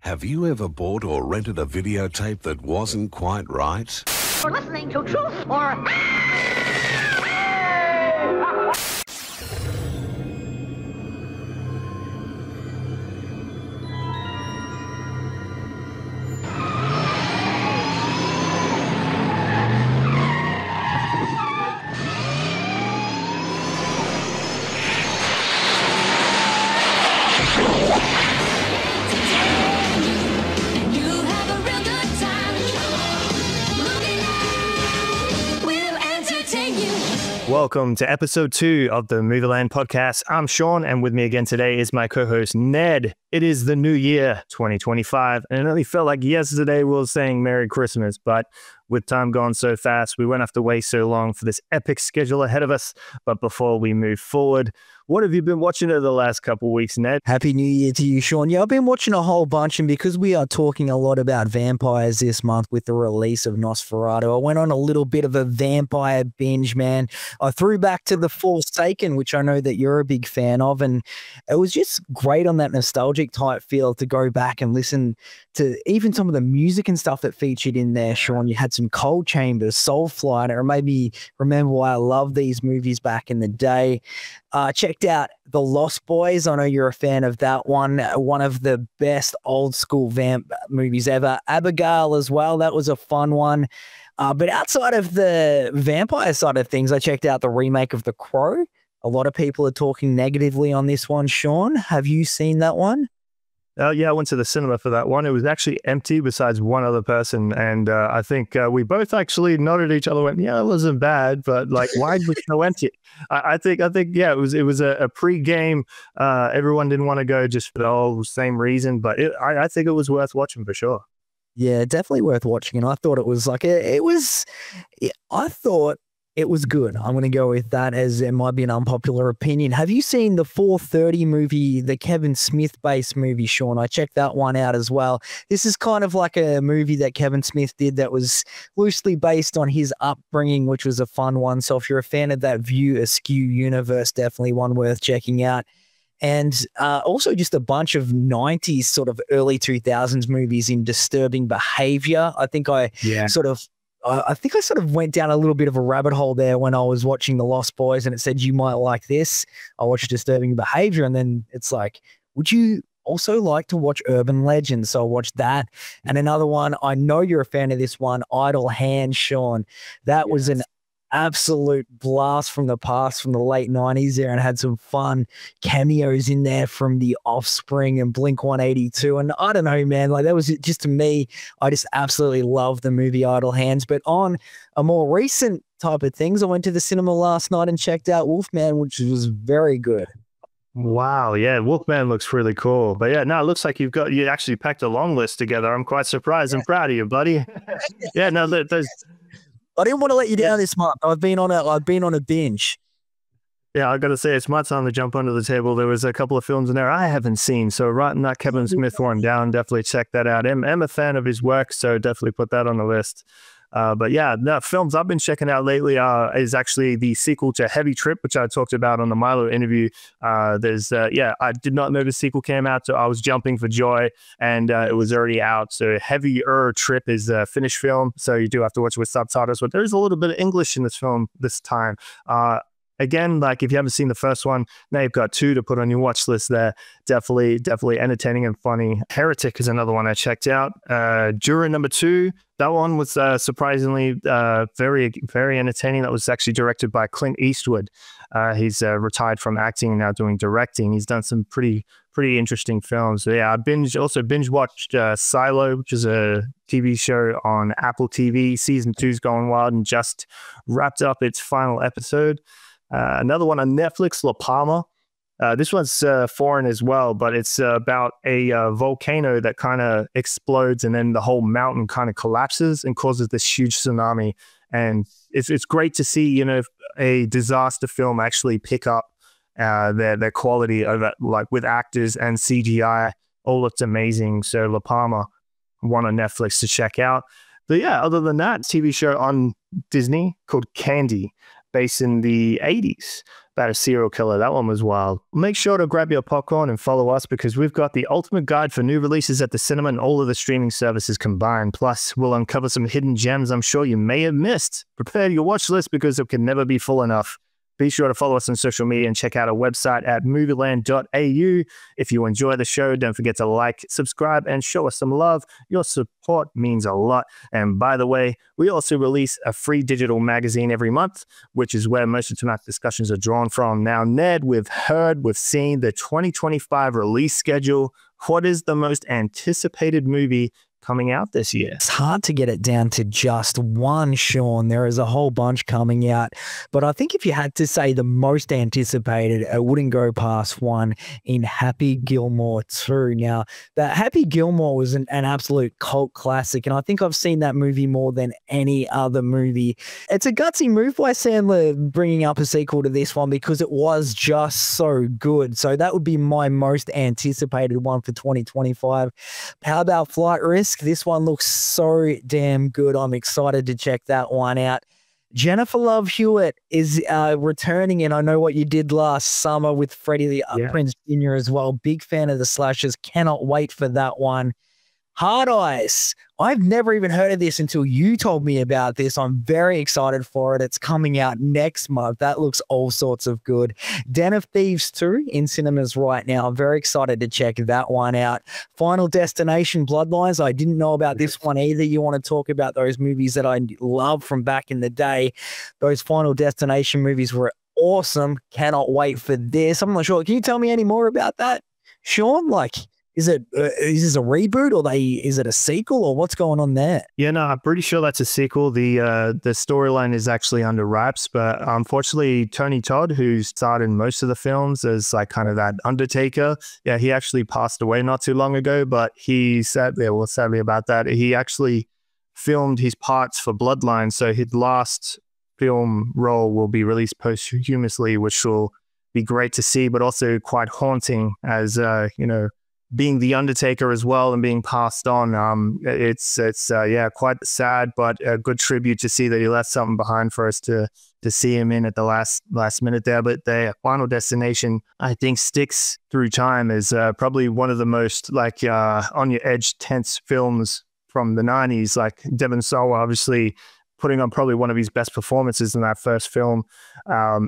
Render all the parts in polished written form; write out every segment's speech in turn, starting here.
Have you ever bought or rented a videotape that wasn't quite right? You're listening to Truth or... Welcome to episode 2 of the Movieland podcast. I'm Sean, and with me again today is my co-host Ned. It is the new year, 2025, and it only felt like yesterday we were saying Merry Christmas, but with time gone so fast, we won't have to wait so long for this epic schedule ahead of us. But before we move forward, what have you been watching over the last couple of weeks, Ned? Happy New Year to you, Sean. Yeah, I've been watching a whole bunch, and because we are talking a lot about vampires this month with the release of Nosferatu, I went on a little bit of a vampire binge, man. I threw back to The Forsaken, which I know that you're a big fan of, and it was just great on that nostalgic type feel to go back and listen to even some of the music and stuff that featured in there, Sean. You had some Cold Chambers, Soulfly, and it made me remember why I loved these movies back in the day. Checked out The Lost Boys. I know you're a fan of that one. One of the best old school vamp movies ever. Abigail as well. That was a fun one. But outside of the vampire side of things, I checked out the remake of The Crow. A lot of people are talking negatively on this one, Sean. Have you seen that one? Yeah, I went to the cinema for that one. It was actually empty besides one other person. And I think we both actually nodded at each other and went, yeah, it wasn't bad, but like, why was it so empty? I think, yeah, it was a pre-game. Everyone didn't want to go just for the whole same reason, but I think it was worth watching for sure. Yeah, definitely worth watching. And I thought it was like, I thought it was good. I'm going to go with that, as it might be an unpopular opinion. Have you seen the 4:30 movie, the Kevin Smith-based movie, Sean? I checked that one out as well. This is kind of like a movie that Kevin Smith did that was loosely based on his upbringing, which was a fun one. So if you're a fan of that View Askew universe, definitely one worth checking out. And also just a bunch of 90s, sort of early 2000s movies in disturbing behavior. I think I sort of went down a little bit of a rabbit hole there when I was watching The Lost Boys, and it said, you might like this. I watched Disturbing Behavior, and then it's like, would you also like to watch Urban Legends? So I watched that. And another one, I know you're a fan of this one, Idle Hands, Sean. That was an absolute blast from the past, from the late 90s there, and had some fun cameos in there from The Offspring and Blink-182. And I don't know, man, like that was just, to me, I just absolutely love the movie Idle Hands. But on a more recent type of things, I went to the cinema last night and checked out Wolfman, which was very good. Wow, yeah, Wolfman looks really cool. But yeah, no, it looks like you actually packed a long list together. I'm quite surprised and proud of you, buddy. Yeah, no, there's... I didn't want to let you down this month. I've been on a binge. Yeah, I got to say, it's my time to jump under the table. There was a couple of films in there I haven't seen, so writing that Kevin Smith one down, definitely check that out. I'm a fan of his work, so definitely put that on the list. But yeah, the films I've been checking out lately is actually the sequel to Heavy Trip, which I talked about on the Milo interview. I did not know the sequel came out, so I was jumping for joy, and it was already out. So Heavier Trip is a Finnish film, so you do have to watch it with subtitles, but there's a little bit of English in this film this time. Again, like if you haven't seen the first one, now you've got 2 to put on your watch list there. Definitely entertaining and funny. Heretic is another one I checked out. Juror number 2, that one was surprisingly very, very entertaining. That was actually directed by Clint Eastwood. He's retired from acting and now doing directing. He's done some pretty interesting films. So yeah, I binge watched Silo, which is a TV show on Apple TV. Season 2's going wild and just wrapped up its final episode. Another one on Netflix, La Palma. This one's foreign as well, but it's about a volcano that kind of explodes, and then the whole mountain kind of collapses and causes this huge tsunami. And it's great to see, you know, a disaster film actually pick up their quality of it, like with actors and CGI. All looked amazing. So La Palma, one on Netflix to check out. But yeah, other than that, TV show on Disney called Candy. based in the 80s about a serial killer. That one was wild. Make sure to grab your popcorn and follow us because we've got the ultimate guide for new releases at the cinema and all of the streaming services combined. Plus, we'll uncover some hidden gems I'm sure you may have missed. Prepare your watch list because it can never be full enough. Be sure to follow us on social media and check out our website at movieland.au. If you enjoy the show, don't forget to like, subscribe, and show us some love. Your support means a lot. And by the way, we also release a free digital magazine every month, which is where most of tonight's discussions are drawn from. Now, Ned, we've seen the 2025 release schedule. What is the most anticipated movie coming out this year? It's hard to get it down to just one, Sean. There is a whole bunch coming out. But I think if you had to say the most anticipated, it wouldn't go past one in Happy Gilmore 2. Now, that Happy Gilmore was an absolute cult classic, and I think I've seen that movie more than any other movie. It's a gutsy move by Sandler bringing up a sequel to this one because it was just so good. So that would be my most anticipated one for 2025. How about Flight Risk? This one looks so damn good. I'm excited to check that one out. Jennifer Love Hewitt is returning, and I know what you did last summer with Freddie Prinze Jr. as well. Big fan of the slashers. Cannot wait for that one. Hard Eyes. I've never even heard of this until you told me about this. I'm very excited for it. It's coming out next month. That looks all sorts of good. Den of Thieves 2 in cinemas right now. I'm very excited to check that one out. Final Destination Bloodlines. I didn't know about this one either. You want to talk about those movies that I love from back in the day. Those Final Destination movies were awesome. Cannot wait for this. I'm not sure. Can you tell me any more about that, Sean? Like, is this a reboot or is it a sequel or what's going on there? Yeah, no, I'm pretty sure that's a sequel. The storyline is actually under wraps, but unfortunately, Tony Todd, who starred in most of the films as like kind of that Undertaker, yeah, he actually passed away not too long ago. But he sadly about that, he actually filmed his parts for Bloodline, so his last film role will be released posthumously, which will be great to see, but also quite haunting as being the Undertaker as well and being passed on. It's quite sad, but a good tribute to see that he left something behind for us to see him in at the last minute there. But the Final Destination, I think, sticks through time as probably one of the most on your edge tense films from the 90s. Like Devon Sawa obviously putting on probably one of his best performances in that first film.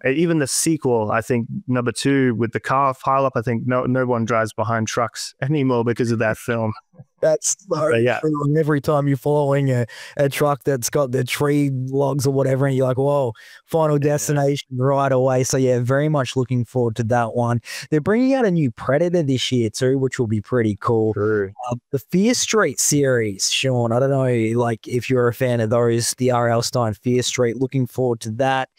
Even the sequel, I think number 2 with the car pileup, I think no one drives behind trucks anymore because of that film. That's so true. And every time you're following a truck that's got the tree logs or whatever, and you're like, whoa, Final Destination right away. So yeah, very much looking forward to that one. They're bringing out a new Predator this year too, which will be pretty cool. The Fear Street series, Sean, I don't know, like if you're a fan of those, the R.L. Stine Fear Street, looking forward to that.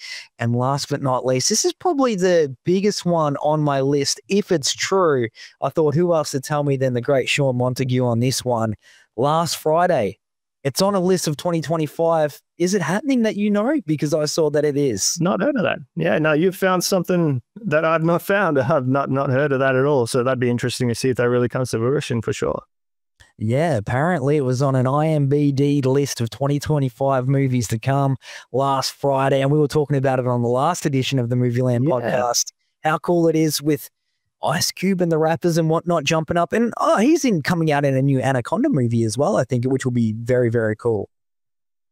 And last but not least, this is probably the biggest one on my list. If it's true, I thought who else to tell me than the great Sean Montague on this one. Last Friday, it's on a list of 2025. Is it happening that you know? Because I saw that it is. Not heard of that. Yeah, no, you've found something that I've not found. I've not heard of that at all. So that'd be interesting to see if that really comes to fruition for sure. Yeah, apparently it was on an IMDb list of 2025 movies to come last Friday. And we were talking about it on the last edition of the Movieland podcast. How cool it is with Ice Cube and the rappers and whatnot jumping up. And he's coming out in a new Anaconda movie as well, I think, which will be very, very cool.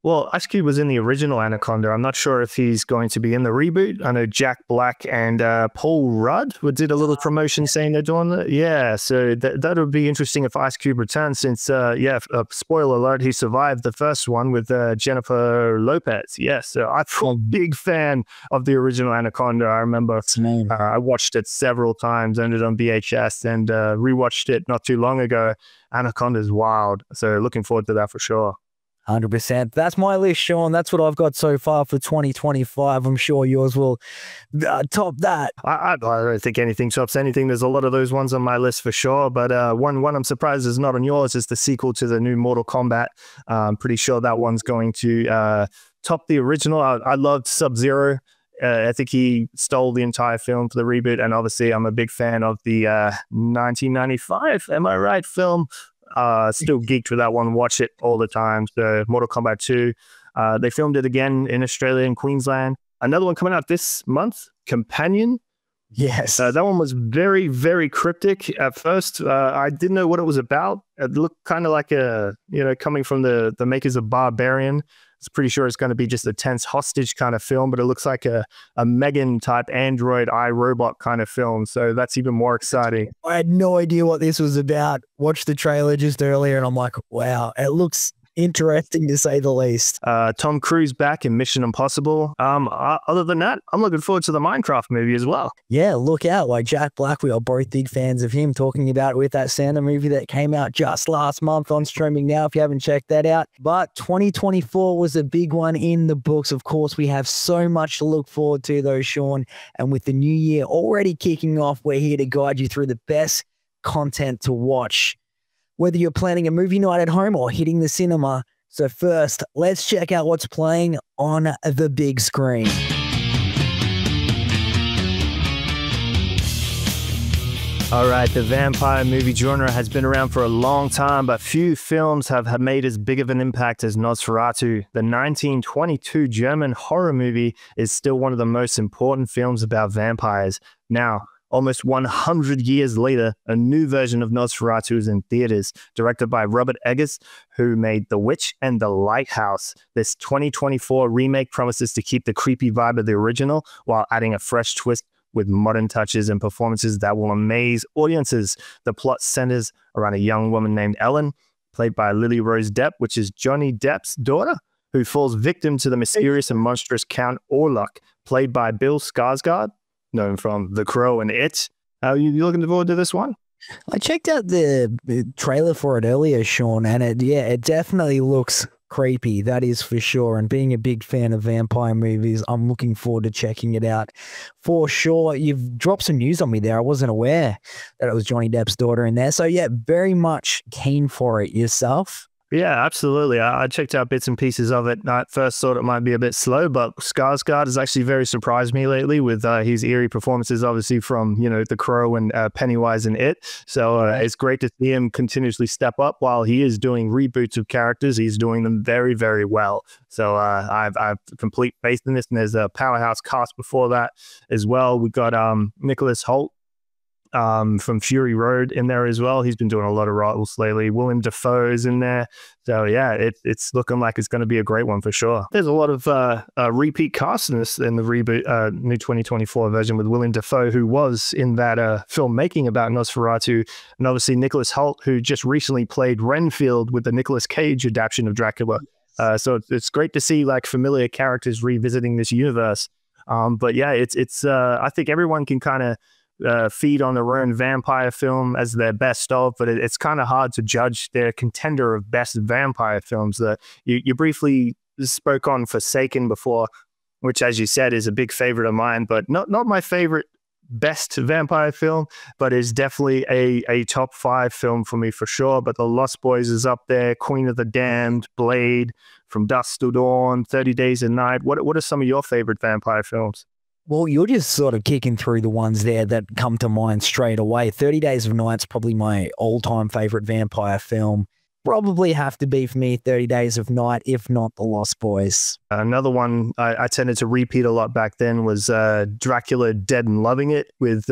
Well, Ice Cube was in the original Anaconda. I'm not sure if he's going to be in the reboot. I know Jack Black and Paul Rudd did a little promotion saying they're doing that. Yeah, so that would be interesting if Ice Cube returns since, spoiler alert, he survived the first one with Jennifer Lopez. Yes, so I'm a big fan of the original Anaconda. I remember I watched it several times, ended on VHS, and rewatched it not too long ago. Anaconda's wild, so looking forward to that for sure. 100%. That's my list, Sean. That's what I've got so far for 2025. I'm sure yours will top that. I don't think anything tops anything. There's a lot of those ones on my list for sure. But one I'm surprised is not on yours is the sequel to the new Mortal Kombat. I'm pretty sure that one's going to top the original. I loved Sub-Zero. I think he stole the entire film for the reboot. And obviously, I'm a big fan of the 1995, am I right, film. Still geeked with that one, watch it all the time. So Mortal Kombat 2, they filmed it again in Australia and Queensland. Another one coming out this month, Companion. Yes. That one was very, very cryptic at first. I didn't know what it was about. It looked kind of like coming from the makers of Barbarian. It's pretty sure it's going to be just a tense hostage kind of film, but it looks like a Megan type Android iRobot kind of film. So that's even more exciting. I had no idea what this was about. Watched the trailer just earlier and I'm like, wow, it looks interesting to say the least. Tom Cruise back in Mission Impossible. Other than that, I'm looking forward to the Minecraft movie as well. Yeah, look out. Like Jack Black, we are both big fans of him, talking about it with that Santa movie that came out just last month on streaming now, if you haven't checked that out. But 2024 was a big one in the books. Of course, we have so much to look forward to though, Sean. And with the new year already kicking off, we're here to guide you through the best content to watch, whether you're planning a movie night at home or hitting the cinema. So first, let's check out what's playing on the big screen. All right, the vampire movie genre has been around for a long time, but few films have made as big of an impact as Nosferatu. The 1922 German horror movie is still one of the most important films about vampires. Now, almost 100 years later, a new version of Nosferatu is in theaters, directed by Robert Eggers, who made The Witch and The Lighthouse. This 2024 remake promises to keep the creepy vibe of the original while adding a fresh twist with modern touches and performances that will amaze audiences. The plot centers around a young woman named Ellen, played by Lily Rose Depp, which is Johnny Depp's daughter, who falls victim to the mysterious and monstrous Count Orlok, played by Bill Skarsgård, known from The Crow and It. Are you looking forward to this one? I checked out the trailer for it earlier, Sean, and it definitely looks creepy, that is for sure. And being a big fan of vampire movies, I'm looking forward to checking it out for sure. You've dropped some news on me there. I wasn't aware that it was Johnny Depp's daughter in there. So yeah, very much keen for it. Yourself? Yeah, absolutely. I checked out bits and pieces of it. I at first thought it might be a bit slow, but Skarsgård has actually very surprised me lately with his eerie performances, obviously from, The Crow and Pennywise and It. So it's great to see him continuously step up while he is doing reboots of characters. He's doing them very, very well. So I've complete faith in this, and there's a powerhouse cast before that as well. We got Nicholas Hoult from Fury Road in there as well. He's been doing a lot of roles lately. Willem Dafoe is in there. So yeah, it's looking like it's going to be a great one for sure. There's a lot of repeat cast in the reboot, new 2024 version with Willem Dafoe, who was in that filmmaking about Nosferatu, and obviously Nicholas Hoult, who just recently played Renfield with the Nicolas Cage adaptation of Dracula. So it's great to see like familiar characters revisiting this universe. But yeah, it's I think everyone can kind of feed on their own vampire film as their best of, but it's kind of hard to judge their contender of best vampire films. You briefly spoke on Forsaken before, which, as you said, is a big favorite of mine, but not my favorite best vampire film, but is definitely a top 5 film for me for sure. But The Lost Boys is up there, Queen of the Damned, Blade, From Dusk Till Dawn, 30 Days a Night. What are some of your favorite vampire films? Well, you're just sort of kicking through the ones there that come to mind straight away. 30 Days of Night's probably my all-time favorite vampire film. Probably have to be for me 30 Days of Night, if not The Lost Boys. Another one I tended to repeat a lot back then was Dracula Dead and Loving It with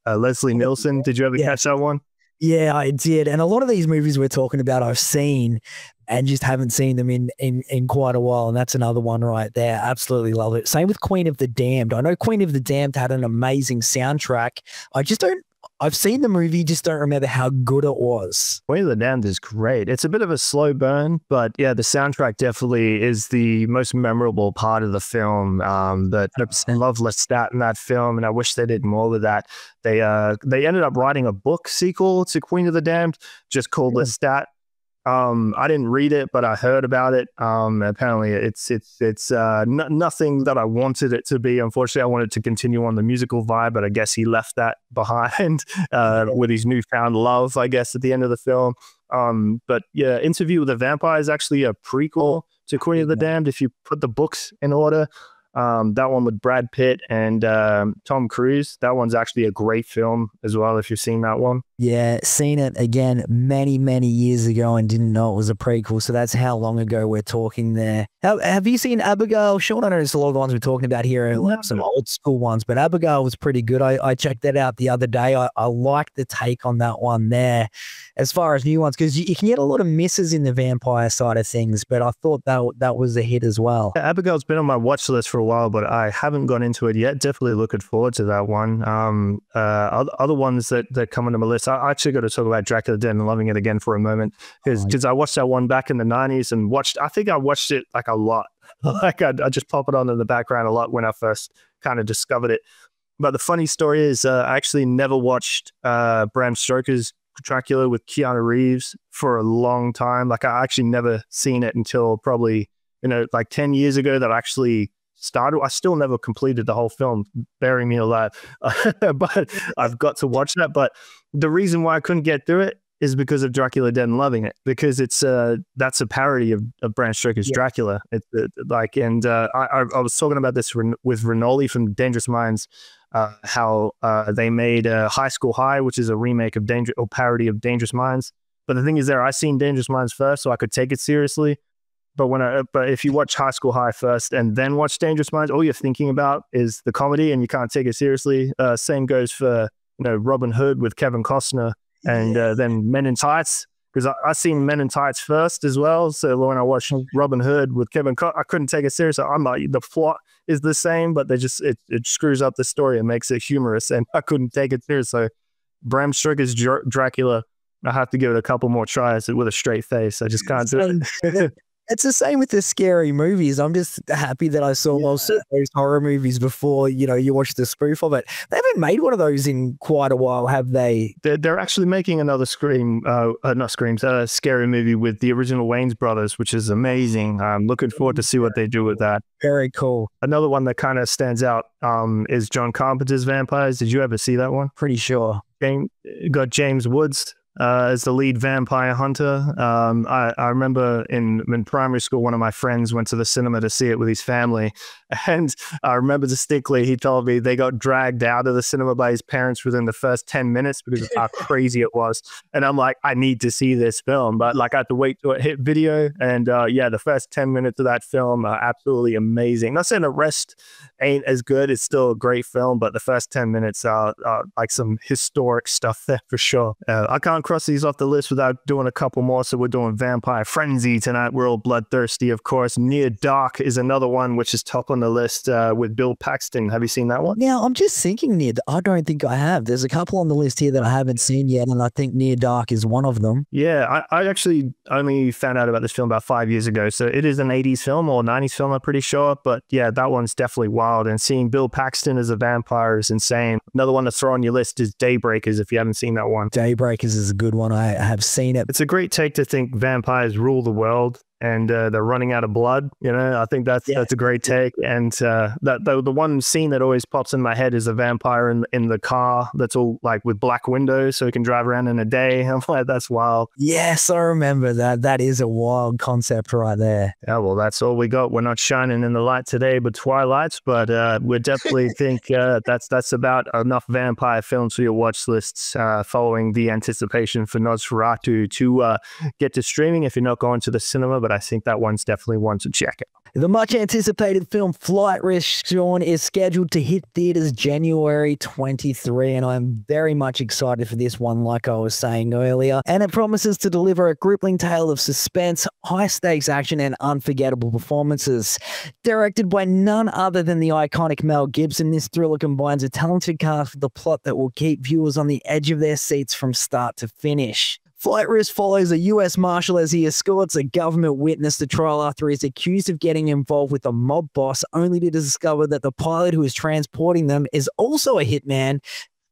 Leslie Nielsen. Did you ever catch that one? Yeah, I did. And a lot of these movies we're talking about I've seen and just haven't seen them in quite a while. And that's another one right there. Absolutely love it. Same with Queen of the Damned. I know Queen of the Damned had an amazing soundtrack. I've seen the movie, just don't remember how good it was. Queen of the Damned is great. It's a bit of a slow burn, but yeah, the soundtrack definitely is the most memorable part of the film. I love Lestat in that film, and I wish they did more with that. They ended up writing a book sequel to Queen of the Damned just called Lestat. I didn't read it, but I heard about it. Apparently it's nothing that I wanted it to be. Unfortunately, I wanted to continue on the musical vibe, but I guess he left that behind with his newfound love, I guess, at the end of the film. But yeah, Interview with a Vampire is actually a prequel to Queen of the Damned if you put the books in order. That one with Brad Pitt and Tom Cruise. That one's actually a great film as well, if you've seen that one. Yeah, seen it again many, many years ago and didn't know it was a prequel. So that's how long ago we're talking there. Have you seen Abigail? Sean, I know there's a lot of the ones we're talking about here are some old school ones, but Abigail was pretty good. I checked that out the other day. I liked the take on that one there as far as new ones, because you can get a lot of misses in the vampire side of things, but I thought that was a hit as well. Yeah, Abigail's been on my watch list for a while, but I haven't got into it yet. Definitely looking forward to that one. Other ones that come onto my list, I actually got to talk about Dracula Dead and Loving it again for a moment, because I watched that one back in the 90s and I think I watched it like a lot. Like I just pop it on in the background a lot when I first kind of discovered it. But the funny story is I actually never watched Bram Stoker's Dracula with Keanu Reeves for a long time. Like I actually never seen it until probably, like 10 years ago that I actually started. I still never completed the whole film, bury me alive. But I've got to watch that. But the reason why I couldn't get through it is because of Dracula Dead and Loving it, because it's that's a parody of Bram Stoker's Dracula. It's I was talking about this with Renoli from Dangerous Minds, how they made High School High, which is a remake of parody of Dangerous Minds. But the thing is, I seen Dangerous Minds first, so I could take it seriously. But if you watch High School High first and then watch Dangerous Minds, all you're thinking about is the comedy, and you can't take it seriously. Same goes for Robin Hood with Kevin Costner, and then Men in Tights, because I seen Men in Tights first as well. So when I watched Robin Hood with Kevin Costner, I couldn't take it seriously. I'm like, the plot is the same, but it screws up the story and makes it humorous, and I couldn't take it seriously. So Bram Stoker's Dracula, I have to give it a couple more tries with a straight face. I just can't do it. It's the same with the scary movies. I'm just happy that I saw most of those horror movies before, you watch the spoof of it. They haven't made one of those in quite a while, have they? They're actually making another scary movie with the original Wayans brothers, which is amazing. I'm looking forward to see what they do with that. Very cool. Another one that kind of stands out is John Carpenter's Vampires. Did you ever see that one? Pretty sure. Got James Woods as the lead vampire hunter. I remember in primary school, one of my friends went to the cinema to see it with his family. And I remember distinctly, he told me they got dragged out of the cinema by his parents within the first 10 minutes because of how crazy it was. And I'm like, I need to see this film. But like I had to wait till it hit video. And the first 10 minutes of that film are absolutely amazing. Not saying the rest ain't as good. It's still a great film, but the first 10 minutes are like some historic stuff there for sure. I can't cross these off the list without doing a couple more. So we're doing Vampire Frenzy tonight. We're all bloodthirsty, of course. Near Dark is another one which is top on the list with Bill Paxton. Have you seen that one? Now, I'm just thinking, I don't think I have. There's a couple on the list here that I haven't seen yet, and I think Near Dark is one of them. Yeah, I actually only found out about this film about 5 years ago. So it is an 80s film or 90s film, I'm pretty sure. But yeah, that one's definitely wild. And seeing Bill Paxton as a vampire is insane. Another one to throw on your list is Daybreakers, if you haven't seen that one. Daybreakers is a good one. I have seen it. It's a great take to think vampires rule the world and they're running out of blood. I think that's a great take. And the one scene that always pops in my head is a vampire in the car that's all like with black windows so he can drive around in a day. I'm like, that's wild. Yes, I remember that. That is a wild concept right there. Yeah, well, that's all we got. We're not shining in the light today, but twilights. But we definitely think that's about enough vampire films for your watch lists following the anticipation for Nosferatu to get to streaming if you're not going to the cinema. But I think that one's definitely one to check out. The much anticipated film Flight Risk, Sean, is scheduled to hit theaters January 23, and I'm very much excited for this one, like I was saying earlier. And it promises to deliver a gripping tale of suspense, high-stakes action, and unforgettable performances. Directed by none other than the iconic Mel Gibson, this thriller combines a talented cast with a plot that will keep viewers on the edge of their seats from start to finish. Flight Risk follows a U.S. Marshal as he escorts a government witness to trial after he's accused of getting involved with a mob boss, only to discover that the pilot who is transporting them is also a hitman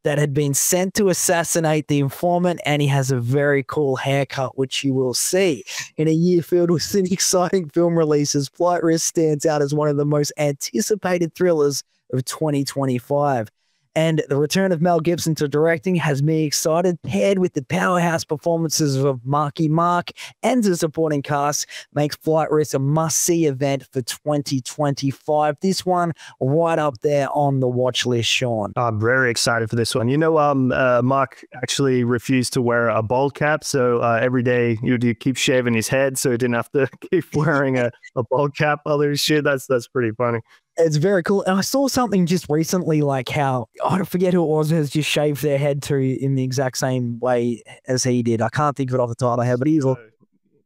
that had been sent to assassinate the informant, and he has a very cool haircut, which you will see. In a year filled with exciting film releases, Flight Risk stands out as one of the most anticipated thrillers of 2025. And the return of Mel Gibson to directing has me excited, paired with the powerhouse performances of Marky Mark and the supporting cast, makes Flight Risk a must-see event for 2025. This one right up there on the watch list, Sean. I'm very excited for this one. You know, Mark actually refused to wear a bald cap, so every day you'd keep shaving his head so he didn't have to keep wearing a bald cap other shit. That's pretty funny. It's very cool. And I saw something just recently, like how, I forget who it was, has just shaved their head too in the exact same way as he did. I can't think of it off the top of my head, but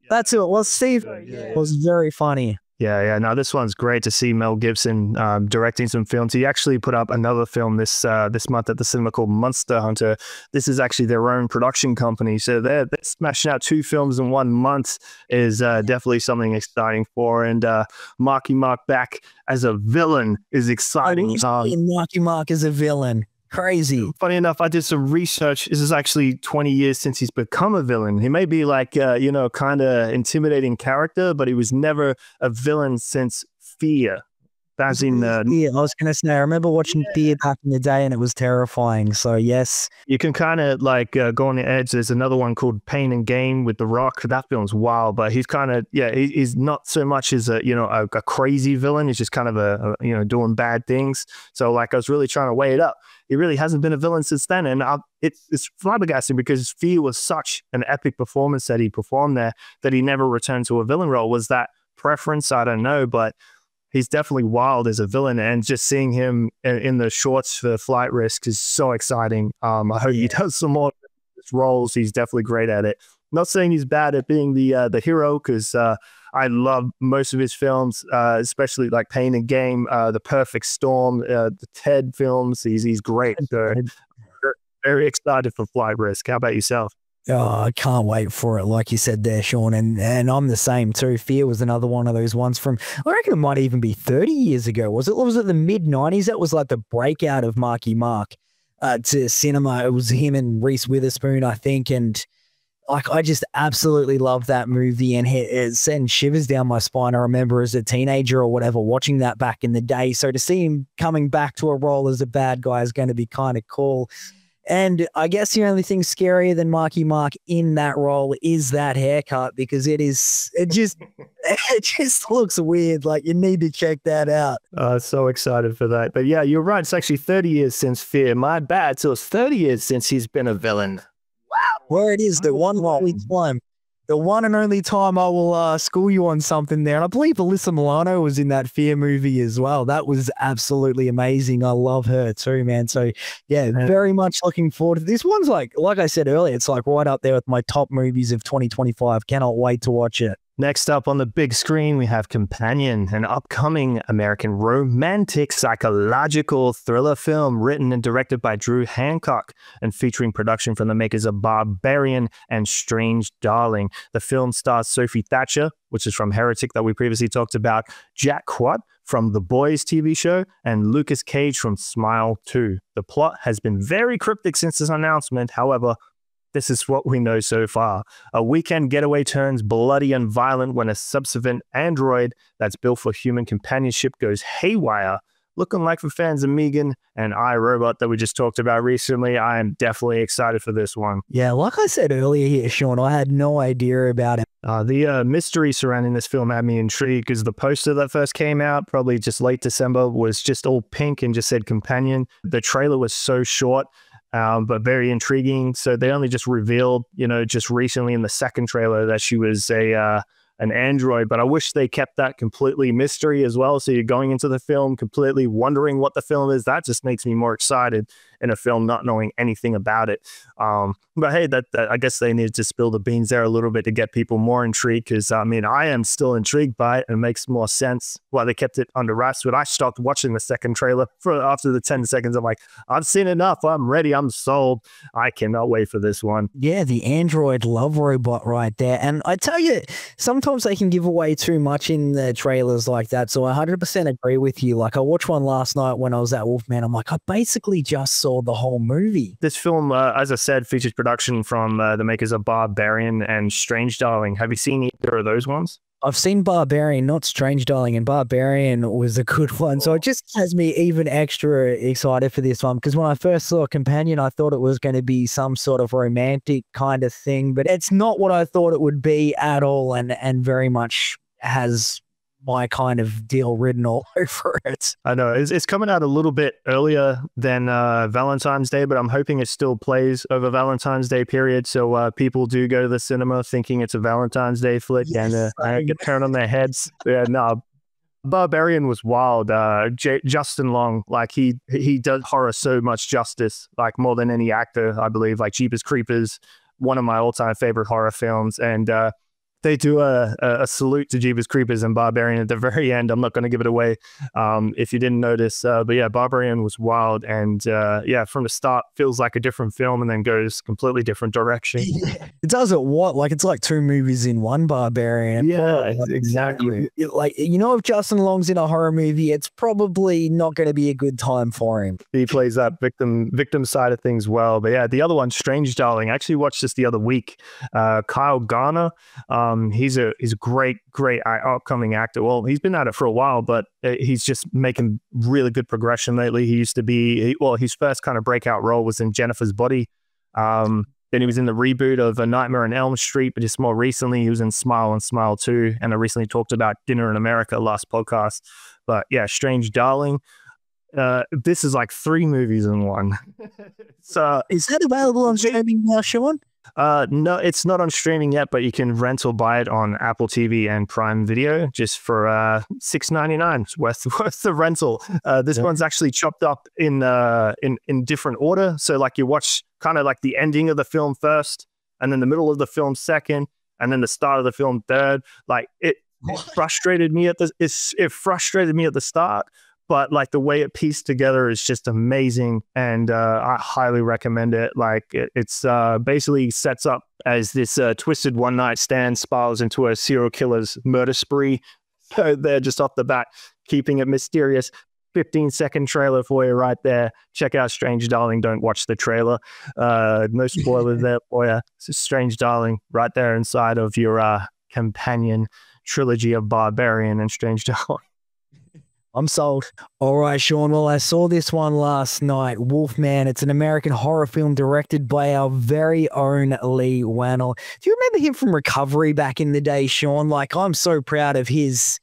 that's who it was. Steve. It was very funny. Yeah. No, this one's great to see Mel Gibson directing some films. He actually put up another film this month at the cinema called Monster Hunter. This is actually their own production company, so they're smashing out 2 films in 1 month is definitely something exciting for. And Marky Mark back as a villain is exciting. Marky Mark as a villain. Crazy. Funny enough, I did some research. This is actually 20 years since he's become a villain. He may be like, kind of intimidating character, but he was never a villain since Fear. That's in I was going to say, I remember watching Fear back in the day and it was terrifying. So yes. You can kind of like go on the edge. There's another one called Pain and Gain with The Rock. That film's wild, but he's kind of, he's not so much as a crazy villain. He's just kind of doing bad things. So like I was really trying to weigh it up. He really hasn't been a villain since then. And it's flabbergasting because Fear was such an epic performance that he performed there that he never returned to a villain role. Was that preference? I don't know, but he's definitely wild as a villain, and just seeing him in the shorts for Flight Risk is so exciting. I hope he does some more roles. He's definitely great at it. Not saying he's bad at being the hero, because I love most of his films, especially like Pain and Gain, The Perfect Storm, the Ted films. He's great. So very excited for Flight Risk. How about yourself? Oh, I can't wait for it, like you said there, Sean. And I'm the same too. Fear was another one of those ones from, I reckon it might even be 30 years ago. Was it the mid-90s? That was like the breakout of Marky Mark to cinema. It was him and Reese Witherspoon, I think. And like, I just absolutely love that movie, and it sends shivers down my spine. I remember as a teenager or whatever watching that back in the day. So to see him coming back to a role as a bad guy is going to be kind of cool. And I guess the only thing scarier than Marky Mark in that role is that haircut, because it just looks weird. Like, you need to check that out. So excited for that. But yeah, you're right. It's actually 30 years since Fear. My bad. So it's 30 years since he's been a villain. Wow. Where it is, the one and only time I will school you on something there. And I believe Alyssa Milano was in that Fear movie as well. That was absolutely amazing. I love her too, man. So yeah, very much looking forward to this. One's like I said earlier, it's like right up there with my top movies of 2025. Cannot wait to watch it. Next up on the big screen, we have Companion, an upcoming American romantic psychological thriller film written and directed by Drew Hancock and featuring production from the makers of Barbarian and Strange Darling. The film stars Sophie Thatcher, which is from Heretic that we previously talked about, Jack Quatt from The Boys TV show, and Lucas Cage from Smile 2. The plot has been very cryptic since its announcement. However, this is what we know so far. A weekend getaway turns bloody and violent when a subservient android that's built for human companionship goes haywire. Looking like for fans of Megan and iRobot that we just talked about recently, I am definitely excited for this one. Yeah, like I said earlier here, Sean, I had no idea about it. The mystery surrounding this film had me intrigued because the poster that first came out, probably just late December, was just all pink and just said Companion. The trailer was so short, but very intriguing. So they only just revealed, just recently in the second trailer that she was an android, but I wish they kept that completely mystery as well. So you're going into the film completely wondering what the film is. That just makes me more excited in a film, not knowing anything about it. But hey, that I guess they needed to spill the beans there a little bit to get people more intrigued, because I am still intrigued by it, and it makes more sense why they kept it under wraps. But I stopped watching the second trailer after the 10 seconds. I'm like, I've seen enough. I'm ready. I'm sold. I cannot wait for this one. Yeah, the android love robot right there. And I tell you, sometimes they can give away too much in the trailers like that. So I 100% agree with you. Like, I watched one last night when I was at Wolfman. I'm like, I basically just saw the whole movie. This film, as I said, features production from the makers of Barbarian and Strange Darling. Have you seen either of those ones? I've seen Barbarian, not Strange Darling, and Barbarian was a good one. So it just has me even extra excited for this one, because when I first saw Companion, I thought it was going to be some sort of romantic kind of thing, but it's not what I thought it would be at all, and very much has my kind of deal written all over it. I know it's coming out a little bit earlier than Valentine's Day, but I'm hoping it still plays over Valentine's Day period. So people do go to the cinema thinking it's a Valentine's Day flick, and get turned on their heads. Yeah, no. Barbarian was wild. Justin Long, like he does horror so much justice, like more than any actor, I believe. Like Jeepers Creepers, one of my all-time favorite horror films, and they do a salute to Jeepers Creepers and Barbarian at the very end. I'm not going to give it away if you didn't notice. But yeah, Barbarian was wild. And yeah, from the start, feels like a different film and then goes completely different direction. Yeah. It does it what? Like it's like two movies in one, Barbarian. Yeah, exactly. Like, you know, if Justin Long's in a horror movie, it's probably not going to be a good time for him. He plays that victim side of things well. But yeah, the other one, Strange Darling, I actually watched this the other week. Kyle Garner, he's a great upcoming actor. Well, he's been at it for a while, but he's just making really good progression lately. He used to be, his first kind of breakout role was in Jennifer's Body. Then he was in the reboot of A Nightmare on Elm Street, but just more recently he was in Smile and Smile 2. And I recently talked about Dinner in America last podcast. But yeah, Strange Darling. This is like 3 movies in one. So is that available on streaming now, Sean? No, it's not on streaming yet, but you can rent or buy it on Apple TV and Prime Video just for $6.99. It's worth the rental. This one's actually chopped up in different order. So like you watch kind of like the ending of the film first, and then the middle of the film second, and then the start of the film third. Like it frustrated me at the start. But like the way it pieced together is just amazing, and I highly recommend it. Like it's basically sets up as this twisted one night stand spirals into a serial killer's murder spree. So they're just off the bat keeping it mysterious. 15-second trailer for you right there. Check out Strange Darling. Don't watch the trailer. No spoilers there for you. It's Strange Darling right there inside of your companion trilogy of Barbarian and Strange Darling. I'm sold. All right, Sean. Well, I saw this one last night, Wolfman. It's an American horror film directed by our very own Lee Wannell. Do you remember him from Recovery back in the day, Sean? Like, I'm so proud of his,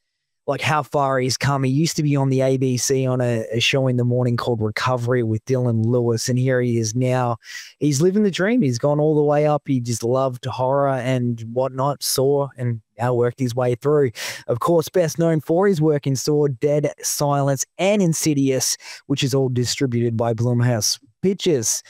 like how far he's come. He used to be on the ABC on a show in the morning called Recovery with Dylan Lewis, and here he is now. He's living the dream. He's gone all the way up. He just loved horror and whatnot, Saw, and now worked his way through. Of course, best known for his work in Saw, Dead, Silence, and Insidious, which is all distributed by Blumhouse Pictures.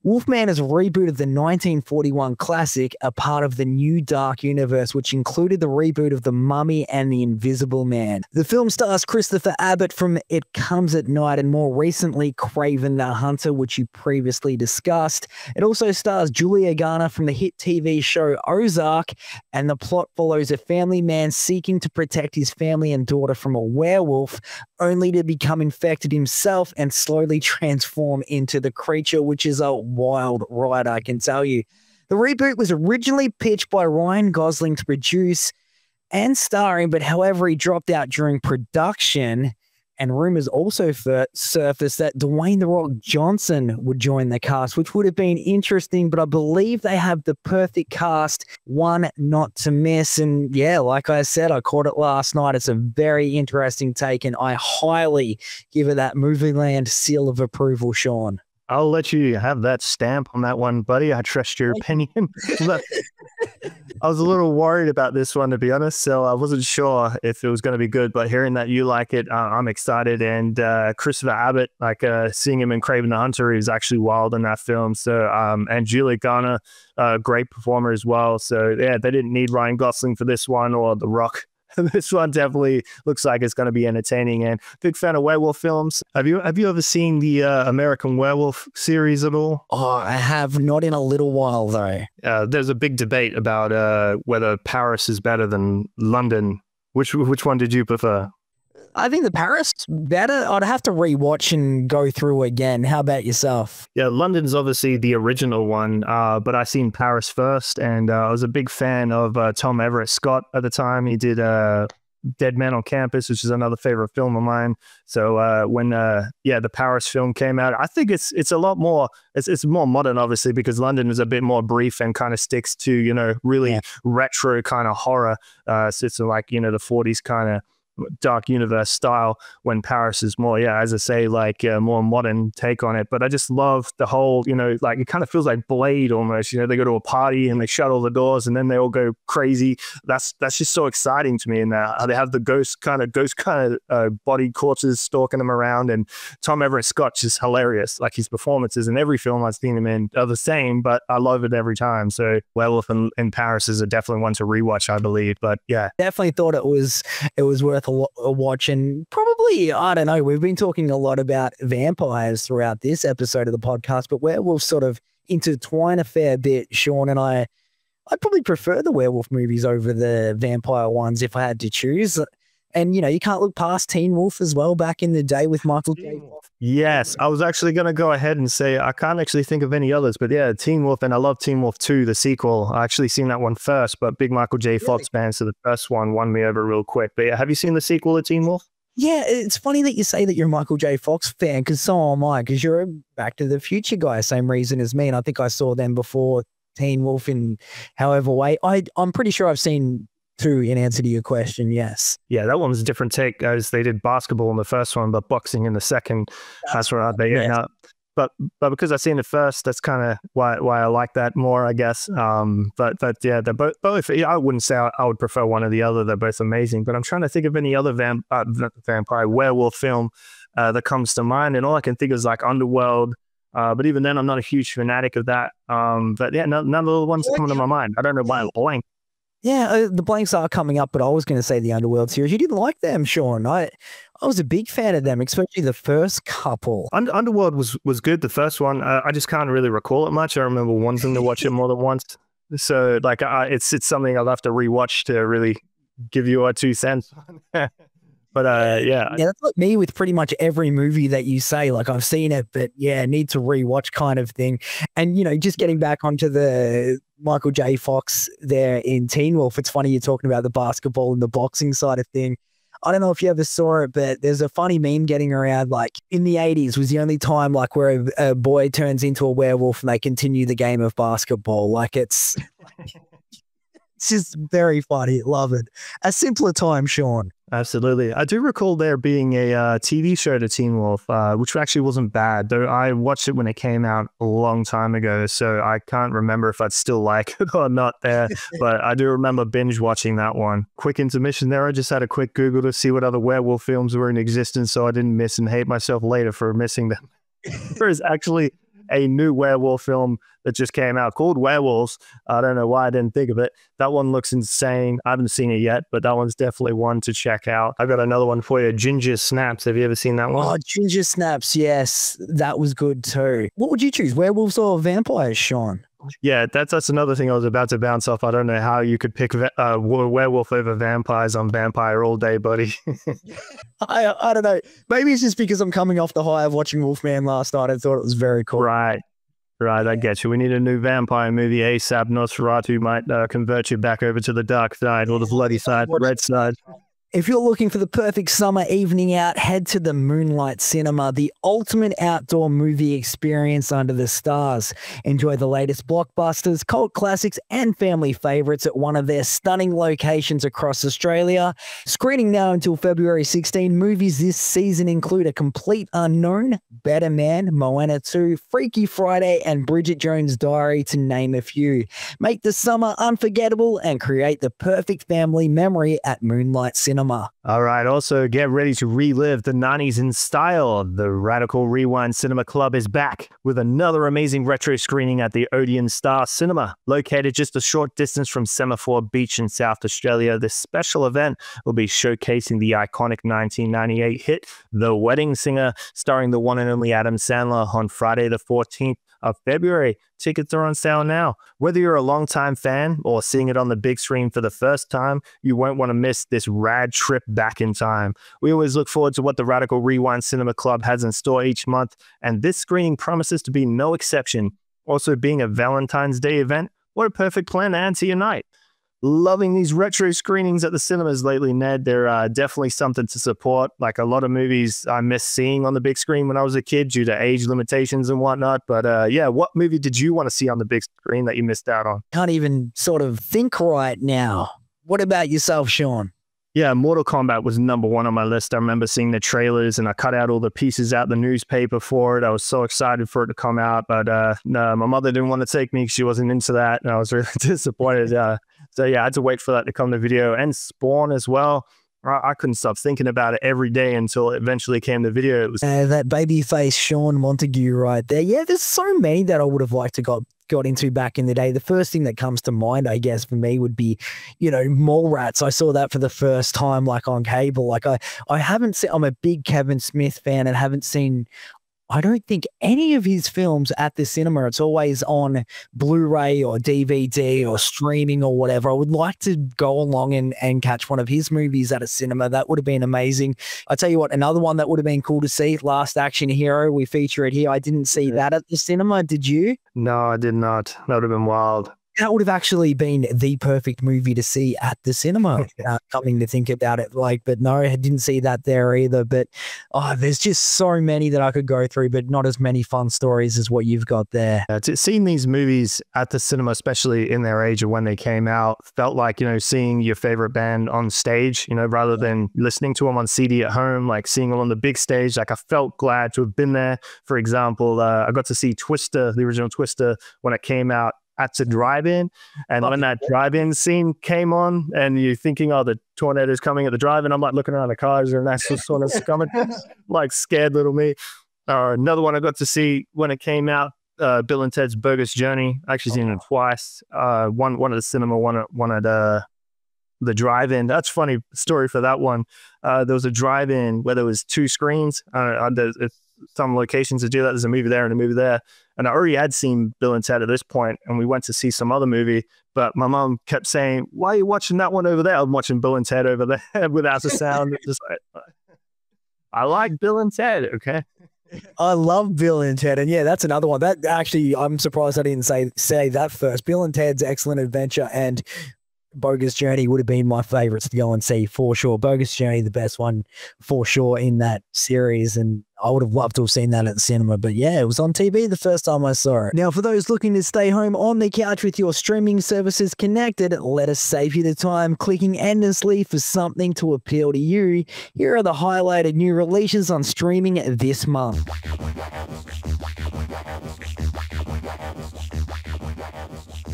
Wolfman is a reboot of the 1941 classic, a part of the new Dark Universe, which included the reboot of The Mummy and The Invisible Man. The film stars Christopher Abbott from It Comes at Night, and more recently Craven the Hunter, which you previously discussed. It also stars Julia Garner from the hit TV show Ozark, and the plot follows a family man seeking to protect his family and daughter from a werewolf, only to become infected himself and slowly transform into the creature, which is a wild ride, I can tell you. The reboot was originally pitched by Ryan Gosling to produce and starring, but however, he dropped out during production, and rumors also surfaced that Dwayne "The Rock" Johnson would join the cast, which would have been interesting, but I believe they have the perfect cast, one not to miss. And yeah, like I said, I caught it last night. It's a very interesting take, and I highly give it that Movieland seal of approval, Sean. I'll let you have that stamp on that one, buddy. I trust your opinion. I was a little worried about this one, to be honest, so I wasn't sure if it was going to be good, but hearing that you like it, I'm excited. And Christopher Abbott, like seeing him in Craven the Hunter, he was actually wild in that film. So, and Julia Garner, great performer as well. So yeah, they didn't need Ryan Gosling for this one, or The Rock. This one definitely looks like it's going to be entertaining, and big fan of werewolf films. Have you ever seen the American Werewolf series at all? Oh, I have not in a little while though. There's a big debate about whether Paris is better than London. Which one did you prefer? I think the Paris better. I'd have to rewatch and go through again. How about yourself? Yeah, London's obviously the original one, but I seen Paris first, and I was a big fan of Tom Everett Scott at the time. He did Dead Man on Campus, which is another favorite film of mine. So when the Paris film came out, I think it's a lot more, it's more modern, obviously, because London is a bit more brief and kind of sticks to, really retro kind of horror. So it's like, the 40s kind of dark universe style, when Paris is more, as I say, like a more modern take on it. But I just love the whole, like it kind of feels like Blade almost. They go to a party and they shut all the doors and then they all go crazy. That's just so exciting to me. And they have the ghost kind of body corpses stalking them around. And Tom Everett Scott is hilarious. Like his performances in every film I've seen him in are the same, but I love it every time. So Werewolf in Paris is definitely one to rewatch, I believe. But yeah, definitely thought it was worth a watch. And probably, I don't know, we've been talking a lot about vampires throughout this episode of the podcast, but werewolves sort of intertwine a fair bit. Sean and I'd probably prefer the werewolf movies over the vampire ones if I had to choose. And, you can't look past Teen Wolf as well, back in the day with Michael J. Fox. Yes, I was actually going to go ahead and say I can't actually think of any others, but yeah, Teen Wolf, and I love Teen Wolf 2, the sequel. I actually seen that one first, but big Michael J. Fox fan, so the first one won me over real quick. But yeah, have you seen the sequel to Teen Wolf? Yeah, it's funny that you say that you're a Michael J. Fox fan, because so am I, because you're a Back to the Future guy, same reason as me, and I think I saw them before Teen Wolf in however way. I'm pretty sure I've seen 2 in answer to your question, yes. Yeah, that one was a different take, as they did basketball in the first one, but boxing in the second. That's where I'd be. Yeah. But because I've seen it first, that's kind of why I like that more, I guess. But yeah, they're both. I wouldn't say I would prefer one or the other. They're both amazing. But I'm trying to think of any other vampire werewolf film that comes to mind, and all I can think is like Underworld. But even then, I'm not a huge fanatic of that. But yeah, none of the ones that come to my mind. I don't know why I'm blank. Yeah, the blanks are coming up, but I was going to say the Underworld series. You didn't like them, Sean. I was a big fan of them, especially the first couple. Underworld was good, the first one. I just can't really recall it much. I remember wanting to watch it more than once. So like it's something I'll have to rewatch to really give you our 2 cents. But yeah, that's like me with pretty much every movie that you say. Like I've seen it, but yeah, need to rewatch kind of thing. And just getting back onto the Michael J. Fox there in Teen Wolf. It's funny you're talking about the basketball and the boxing side of thing. I don't know if you ever saw it, but there's a funny meme getting around. Like in the 80s was the only time like where a boy turns into a werewolf and they continue the game of basketball. Like it's just very funny. Love it. A simpler time, Sean. Absolutely. I do recall there being a TV show to Teen Wolf, which actually wasn't bad, though I watched it when it came out a long time ago, so I can't remember if I'd still like it or not there, but I do remember binge watching that one. Quick intermission there. I just had a quick Google to see what other werewolf films were in existence so I didn't miss and hate myself later for missing them. There is actually a new werewolf film that just came out called Werewolves. I don't know why I didn't think of it. That one looks insane. I haven't seen it yet, but that one's definitely one to check out. I got another one for you, Ginger Snaps. Have you ever seen that one? Oh, Ginger Snaps, yes. That was good too. What would you choose, werewolves or vampires, Sean? Yeah, that's another thing I was about to bounce off. I don't know how you could pick werewolf over vampires on Vampire all day, buddy. I don't know. Maybe it's just because I'm coming off the high of watching Wolfman last night. I thought it was very cool. Right, I get you. We need a new vampire movie ASAP. Nosferatu might convert you back over to the dark side or the bloody side, the red side. If you're looking for the perfect summer evening out, head to the Moonlight Cinema, the ultimate outdoor movie experience under the stars. Enjoy the latest blockbusters, cult classics, and family favorites at one of their stunning locations across Australia. Screening now until February 16. Movies this season include A Complete Unknown, Better Man, Moana 2, Freaky Friday, and Bridget Jones' Diary, to name a few. Make the summer unforgettable and create the perfect family memory at Moonlight Cinema. All right. Also, get ready to relive the 90s in style. The Radical Rewind Cinema Club is back with another amazing retro screening at the Odeon Star Cinema. Located just a short distance from Semaphore Beach in South Australia, this special event will be showcasing the iconic 1998 hit, The Wedding Singer, starring the one and only Adam Sandler, on Friday the 14th. of February. Tickets are on sale now. Whether you're a longtime fan or seeing it on the big screen for the first time, you won't want to miss this rad trip back in time. We always look forward to what the Radical Rewind Cinema Club has in store each month, and this screening promises to be no exception. Also, being a Valentine's Day event, what a perfect plan to add to your night. Loving these retro screenings at the cinemas lately, Ned. They're definitely something to support. Like, a lot of movies I missed seeing on the big screen when I was a kid due to age limitations and whatnot. But yeah, what movie did you want to see on the big screen that you missed out on? Can't even sort of think right now. What about yourself, Sean? Yeah, Mortal Kombat was #1 on my list. I remember seeing the trailers and I cut out all the pieces out the newspaper for it. I was so excited for it to come out, but no, my mother didn't want to take me because she wasn't into that, and I was really disappointed. So yeah, I had to wait for that to come to video. And Spawn as well. I couldn't stop thinking about it every day until it eventually came to video. It was that baby face Sean Montague right there. Yeah, there's so many that I would have liked to got into back in the day. The first thing that comes to mind, I guess, for me would be, you know, Mallrats. I saw that for the first time, like, on cable. Like, I haven't seen, I'm a big Kevin Smith fan and haven't seen, I don't think, any of his films at the cinema. It's always on Blu-ray or DVD or streaming or whatever. I would like to go along and catch one of his movies at a cinema. That would have been amazing. I tell you what, another one that would have been cool to see, Last Action Hero. We feature it here. I didn't see that at the cinema. Did you? No, I did not. That would have been wild. That would have actually been the perfect movie to see at the cinema, coming to think about it. Like, but no, I didn't see that there either. But there's just so many that I could go through, but not as many fun stories as what you've got there. Seeing these movies at the cinema, especially in their age of when they came out, felt like, you know, seeing your favorite band on stage, you know, rather than listening to them on CD at home, like seeing them on the big stage. Like, I felt glad to have been there. For example, I got to see Twister, the original Twister, when it came out at the drive-in, and when that drive-in scene came on and you're thinking, oh, the tornado's coming at the drive-in, I'm like looking around the cars and that's just sort of coming, like scared little me. Another one I got to see when it came out, Bill and Ted's Bogus Journey. I actually seen it twice. One at the cinema, one at the drive-in. That's a funny story for that one. There was a drive-in where there was 2 screens. There's some locations that do that. There's a movie there and a movie there. And I already had seen Bill and Ted at this point, and we went to see some other movie. But my mom kept saying, "Why are you watching that one over there?" I'm watching Bill and Ted over there without the sound. It's just like, I like Bill and Ted, okay? I love Bill and Ted, and yeah, that's another one. That actually, I'm surprised I didn't say that first. Bill and Ted's Excellent Adventure and Bogus Journey would have been my favorites to go and see for sure. Bogus Journey, the best one for sure in that series, and I would have loved to have seen that at the cinema. But yeah, it was on TV the first time I saw it. Now, for those looking to stay home on the couch with your streaming services connected, let us save you the time clicking endlessly for something to appeal to you. Here are the highlighted new releases on streaming this month.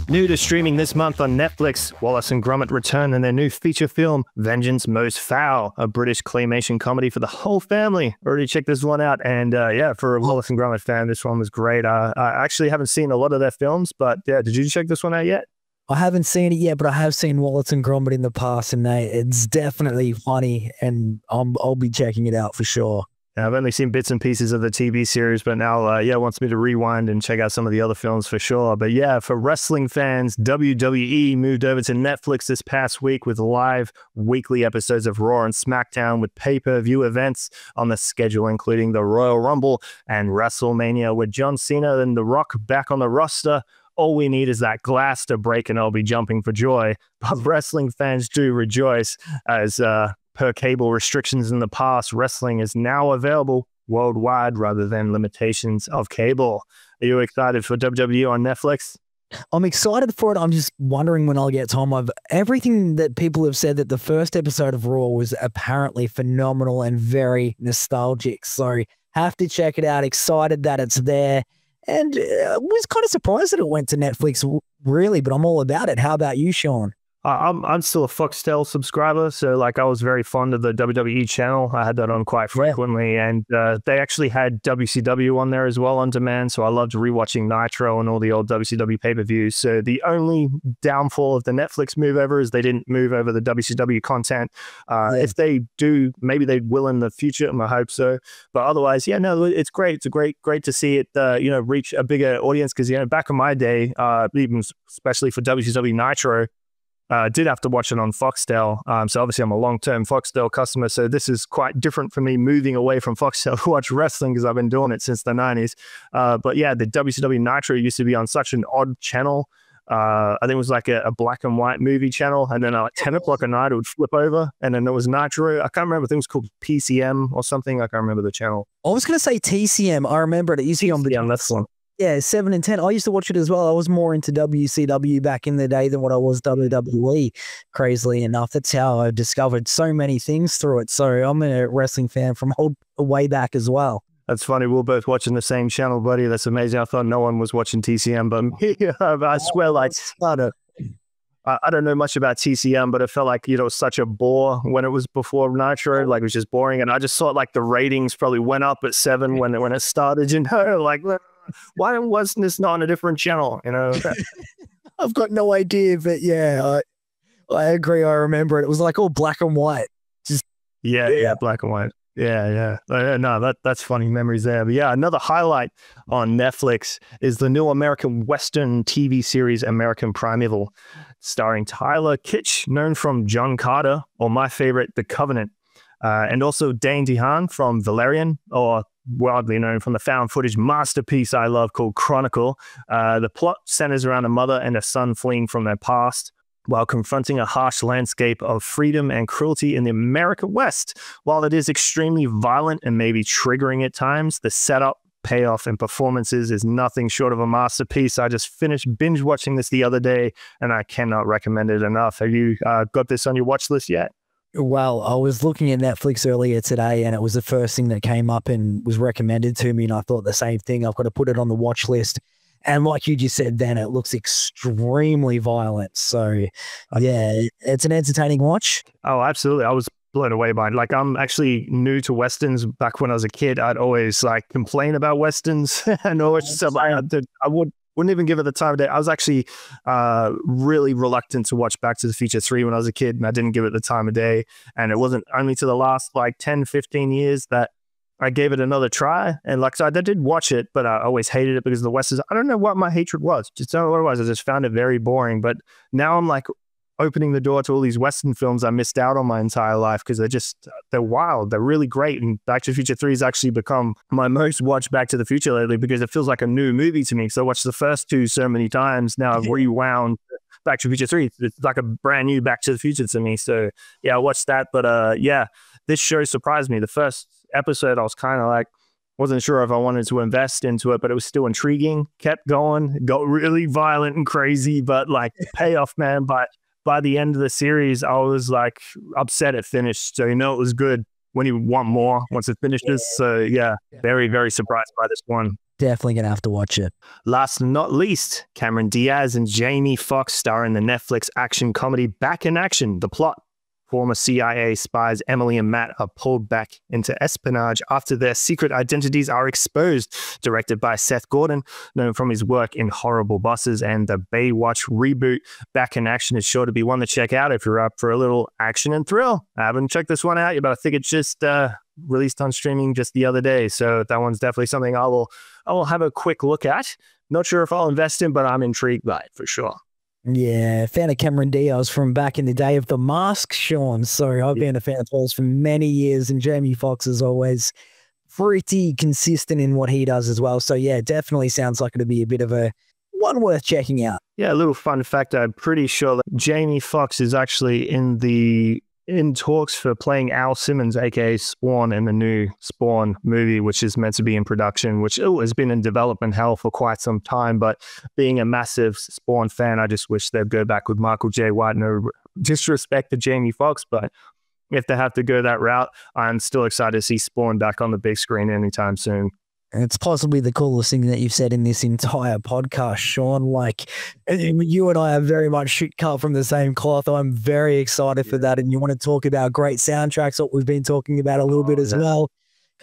New to streaming this month on Netflix, Wallace and Gromit return in their new feature film, Vengeance Most Foul, a British claymation comedy for the whole family. Already checked this one out, and yeah, for a Wallace and Gromit fan, this one was great. I actually haven't seen a lot of their films, but yeah, did you check this one out yet? I haven't seen it yet, but I have seen Wallace and Gromit in the past, and it's definitely funny, and I'll be checking it out for sure. I've only seen bits and pieces of the TV series, but now, yeah, wants me to rewind and check out some of the other films for sure. But yeah, for wrestling fans, WWE moved over to Netflix this past week with live weekly episodes of Raw and SmackDown with pay-per-view events on the schedule, including the Royal Rumble and WrestleMania, with John Cena and The Rock back on the roster. All we need is that glass to break and I'll be jumping for joy. But wrestling fans do rejoice as, per cable restrictions in the past, wrestling is now available worldwide rather than limitations of cable. Are you excited for WWE on Netflix? I'm excited for it. I'm just wondering when I'll get time. Everything that people have said that the first episode of Raw was apparently phenomenal and very nostalgic. So have to check it out. Excited that it's there. And was kind of surprised that it went to Netflix, really, but I'm all about it. How about you, Sean? I'm still a Foxtel subscriber, so like I was very fond of the WWE channel. I had that on quite frequently, and they actually had WCW on there as well on demand. So I loved rewatching Nitro and all the old WCW pay-per-views. So the only downfall of the Netflix move over is they didn't move over the WCW content. If they do, maybe they will in the future. I hope so. But otherwise, yeah, no, it's great. It's great to see it, reach a bigger audience because back in my day, even especially for WCW Nitro. Did have to watch it on Foxtel. So obviously I'm a long-term Foxtel customer. So this is quite different for me moving away from Foxtel to watch wrestling because I've been doing it since the 90s. But yeah, the WCW Nitro used to be on such an odd channel. I think it was like a black and white movie channel. And then at 10 o'clock at night, it would flip over. And then there was Nitro. I can't remember. I think it was called PCM or something. I can't remember the channel. I was going to say TCM. I remember it. It used to be on the... Yeah, that's one. Yeah, 7 and 10. I used to watch it as well. I was more into WCW back in the day than what I was WWE, crazily enough. That's how I discovered so many things through it. So I'm a wrestling fan from way back as well. That's funny. We're both watching the same channel, buddy. That's amazing. I thought no one was watching TCM, but me, I swear, like, I don't know much about TCM, but it felt like, such a bore when it was before Nitro. Like, it was just boring. And I just thought, like, the ratings probably went up at 7 when it started, like... Why wasn't this not on a different channel? I've got no idea, but yeah, I agree. I remember it. It was like all black and white. Yeah, black and white. Yeah. No, that's funny memories there. But yeah, another highlight on Netflix is the new American Western TV series American Primeval, starring Tyler Kitsch, known from John Carter, or my favorite, The Covenant, and also Dane DeHaan from Valerian, or widely known from the found footage masterpiece I love called Chronicle. The plot centers around a mother and a son fleeing from their past while confronting a harsh landscape of freedom and cruelty in the American West. While it is extremely violent and maybe triggering at times, the setup, payoff, and performances is nothing short of a masterpiece. I just finished binge watching this the other day, and I cannot recommend it enough. Have you got this on your watch list yet? Well, I was looking at Netflix earlier today and it was the first thing that came up and was recommended to me. And I thought the same thing. I've got to put it on the watch list. And like you just said, then it looks extremely violent. So yeah, it's an entertaining watch. Oh, absolutely. I was blown away by it. Like, I'm actually new to Westerns. Back when I was a kid, I'd always like complain about Westerns and always stuff. I wouldn't even give it the time of day. I was actually really reluctant to watch Back to the Future 3 when I was a kid, and I didn't give it the time of day. And it wasn't only to the last like 10, 15 years that I gave it another try. And like, so I did watch it, but I always hated it because of the Westerns. I don't know what my hatred was. Just don't know what it was. I just found it very boring. But now I'm like opening the door to all these Western films I missed out on my entire life because they're wild. They're really great. And Back to the Future 3 has actually become my most watched Back to the Future lately because it feels like a new movie to me. So I watched the first two so many times. Now I've rewound Back to the Future 3. It's like a brand new Back to the Future to me. So yeah, I watched that. But yeah, this show surprised me. The first episode, I was kind of like, wasn't sure if I wanted to invest into it, but it was still intriguing. Kept going, got really violent and crazy, but like payoff, man. But by the end of the series, I was like upset it finished. So, it was good when you want more once it finishes. So yeah, very, very surprised by this one. Definitely going to have to watch it. Last but not least, Cameron Diaz and Jamie Foxx star in the Netflix action comedy Back in Action. The plot: former CIA spies Emily and Matt are pulled back into espionage after their secret identities are exposed. Directed by Seth Gordon, known from his work in Horrible Bosses and the Baywatch reboot. Back in Action is sure to be one to check out if you're up for a little action and thrill. I haven't checked this one out yet, but I think it's just released on streaming just the other day. So that one's definitely something I will have a quick look at. Not sure if I'll invest in, but I'm intrigued by it for sure. Yeah, fan of Cameron Diaz from back in the day of The Mask, Sean. So I've been a fan of his for many years, and Jamie Foxx is always pretty consistent in what he does as well. So yeah, definitely sounds like it'll be a bit of a one worth checking out. Yeah, a little fun fact. I'm pretty sure that Jamie Foxx is actually in talks for playing Al Simmons, aka Spawn, in the new Spawn movie, which is meant to be in production, which has been in development hell for quite some time. But being a massive Spawn fan, I just wish they'd go back with Michael J. White. No disrespect to Jamie Foxx, but if they have to go that route, I'm still excited to see Spawn back on the big screen anytime soon. It's possibly the coolest thing that you've said in this entire podcast, Sean. Like, you and I are very much cut from the same cloth. I'm very excited for that. And you want to talk about great soundtracks, what we've been talking about a little bit as well.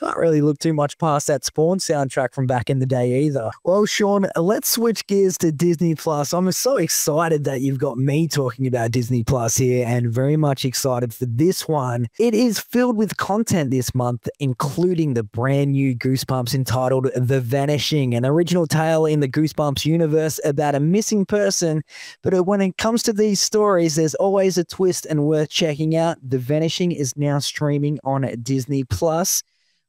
Can't really look too much past that Spawn soundtrack from back in the day either. Well, Sean, let's switch gears to Disney Plus. I'm so excited that you've got me talking about Disney Plus here, and very much excited for this one. It is filled with content this month, including the brand new Goosebumps entitled The Vanishing, an original tale in the Goosebumps universe about a missing person. But when it comes to these stories, there's always a twist and worth checking out. The Vanishing is now streaming on Disney Plus,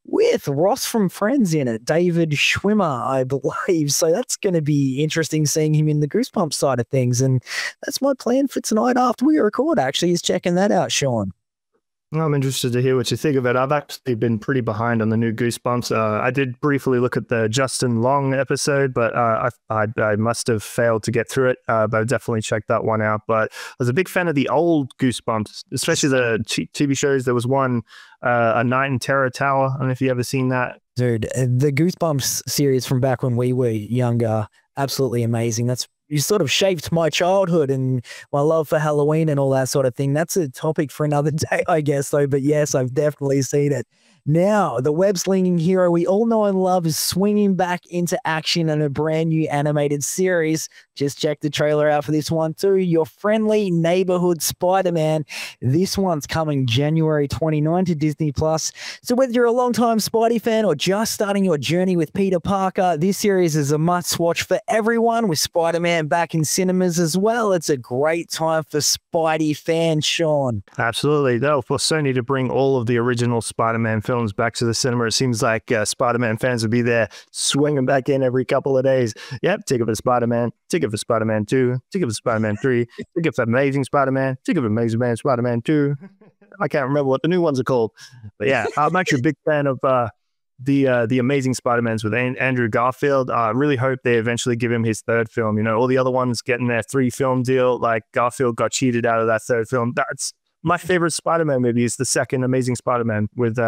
with Ross from Friends in it, David Schwimmer, I believe. So that's going to be interesting seeing him in the Goosebumps side of things. And that's my plan for tonight after we record, actually, is checking that out, Sean. I'm interested to hear what you think of it. I've actually been pretty behind on the new Goosebumps. I did briefly look at the Justin Long episode, but I must have failed to get through it. But I definitely checked that one out. But I was a big fan of the old Goosebumps, especially the TV shows. There was one, A Night in Terror Tower. I don't know if you ever seen that. Dude, the Goosebumps series from back when we were younger, absolutely amazing. You sort of shaped my childhood and my love for Halloween and all that sort of thing. That's a topic for another day, I guess, though. But yes, I've definitely seen it. Now, the web-slinging hero we all know and love is swinging back into action in a brand new animated series. Just check the trailer out for this one too. Your friendly neighborhood Spider-Man. This one's coming January 29 to Disney+. So whether you're a long-time Spidey fan or just starting your journey with Peter Parker, this series is a must-watch for everyone, with Spider-Man back in cinemas as well. It's a great time for Spidey fans, Sean. Absolutely. They'll for Sony to bring all of the original Spider-Man films back to the cinema. It seems like Spider-Man fans will be there swinging back in every couple of days. Yep, ticket for Spider-Man, ticket for Spider-Man 2, ticket for Spider-Man 3, ticket for Amazing Spider-Man, ticket for Amazing Spider-Man 2. I can't remember what the new ones are called. But yeah, I'm actually a big fan of the Amazing Spider-Mans with Andrew Garfield. I really hope they eventually give him his third film. You know, all the other ones getting their 3-film deal. Like Garfield got cheated out of that third film. That's my favorite Spider-Man movie, is the second Amazing Spider-Man with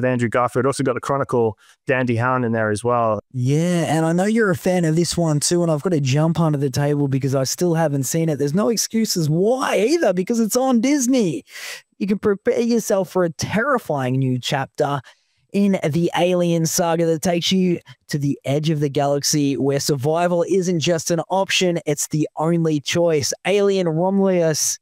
Andrew Garfield. Also got the Chronicle Dandy Hound in there as well. Yeah, and I know you're a fan of this one too, and I've got to jump under the table because I still haven't seen it. There's no excuses why either, because it's on Disney. You can prepare yourself for a terrifying new chapter in the Alien saga that takes you to the edge of the galaxy, where survival isn't just an option, it's the only choice. Alien Romulus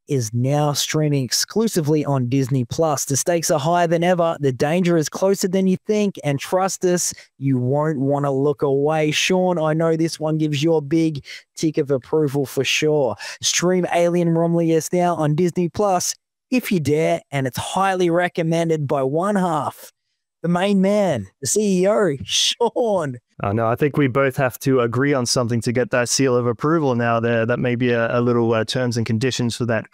is now streaming exclusively on Disney+. The stakes are higher than ever, the danger is closer than you think, and trust us, you won't want to look away. Sean, I know this one gives you a big tick of approval for sure. Stream Alien Romulus now on Disney+, if you dare, and it's highly recommended by one half, the main man, the CEO, Sean. No, I think we both have to agree on something to get that seal of approval now. That may be a little terms and conditions for that.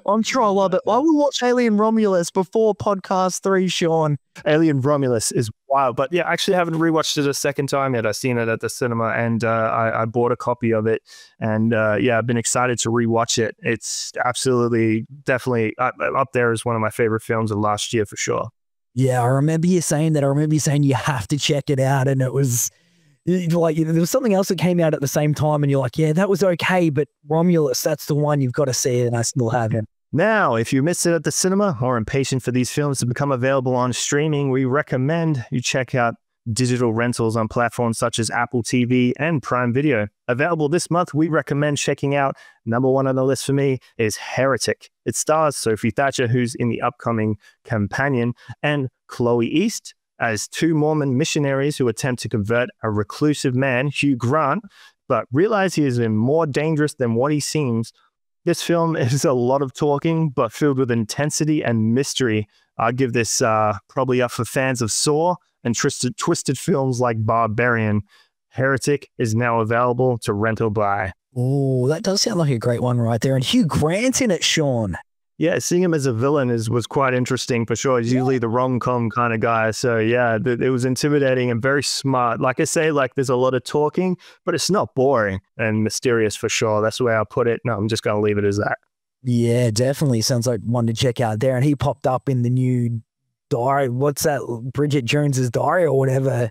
I'm sure I love it. I will watch Alien Romulus before podcast 3, Sean. Alien Romulus is wild. But yeah, actually I haven't rewatched it a second time yet. I've seen it at the cinema, and I bought a copy of it. And yeah, I've been excited to rewatch it. It's absolutely, definitely up there as one of my favorite films of last year for sure. Yeah, I remember you saying that. I remember you saying you have to check it out. And it was like, there was something else that came out at the same time, and you're like, yeah, that was okay, but Romulus, that's the one you've got to see, and I still haven't. Now, if you missed it at the cinema or are impatient for these films to become available on streaming, we recommend you check out digital rentals on platforms such as Apple TV and Prime Video. Available this month, we recommend checking out, number one on the list for me is Heretic. It stars Sophie Thatcher, who's in the upcoming Companion, and Chloe East as two Mormon missionaries who attempt to convert a reclusive man, Hugh Grant, but realize he is more dangerous than what he seems. This film is a lot of talking, but filled with intensity and mystery. I'll give this probably up for fans of Saw and twisted films like Barbarian. Heretic is now available to rent or buy. Oh, that does sound like a great one right there. And Hugh Grant's in it, Sean. Yeah, seeing him as a villain was quite interesting for sure. He's usually the rom-com kind of guy. So yeah, it was intimidating and very smart. Like I say, like there's a lot of talking, but it's not boring and mysterious for sure. That's the way I'll put it. No, I'm just going to leave it as that. Yeah, definitely. Sounds like one to check out there. And he popped up in the new Diary, what's that, Bridget Jones's Diary or whatever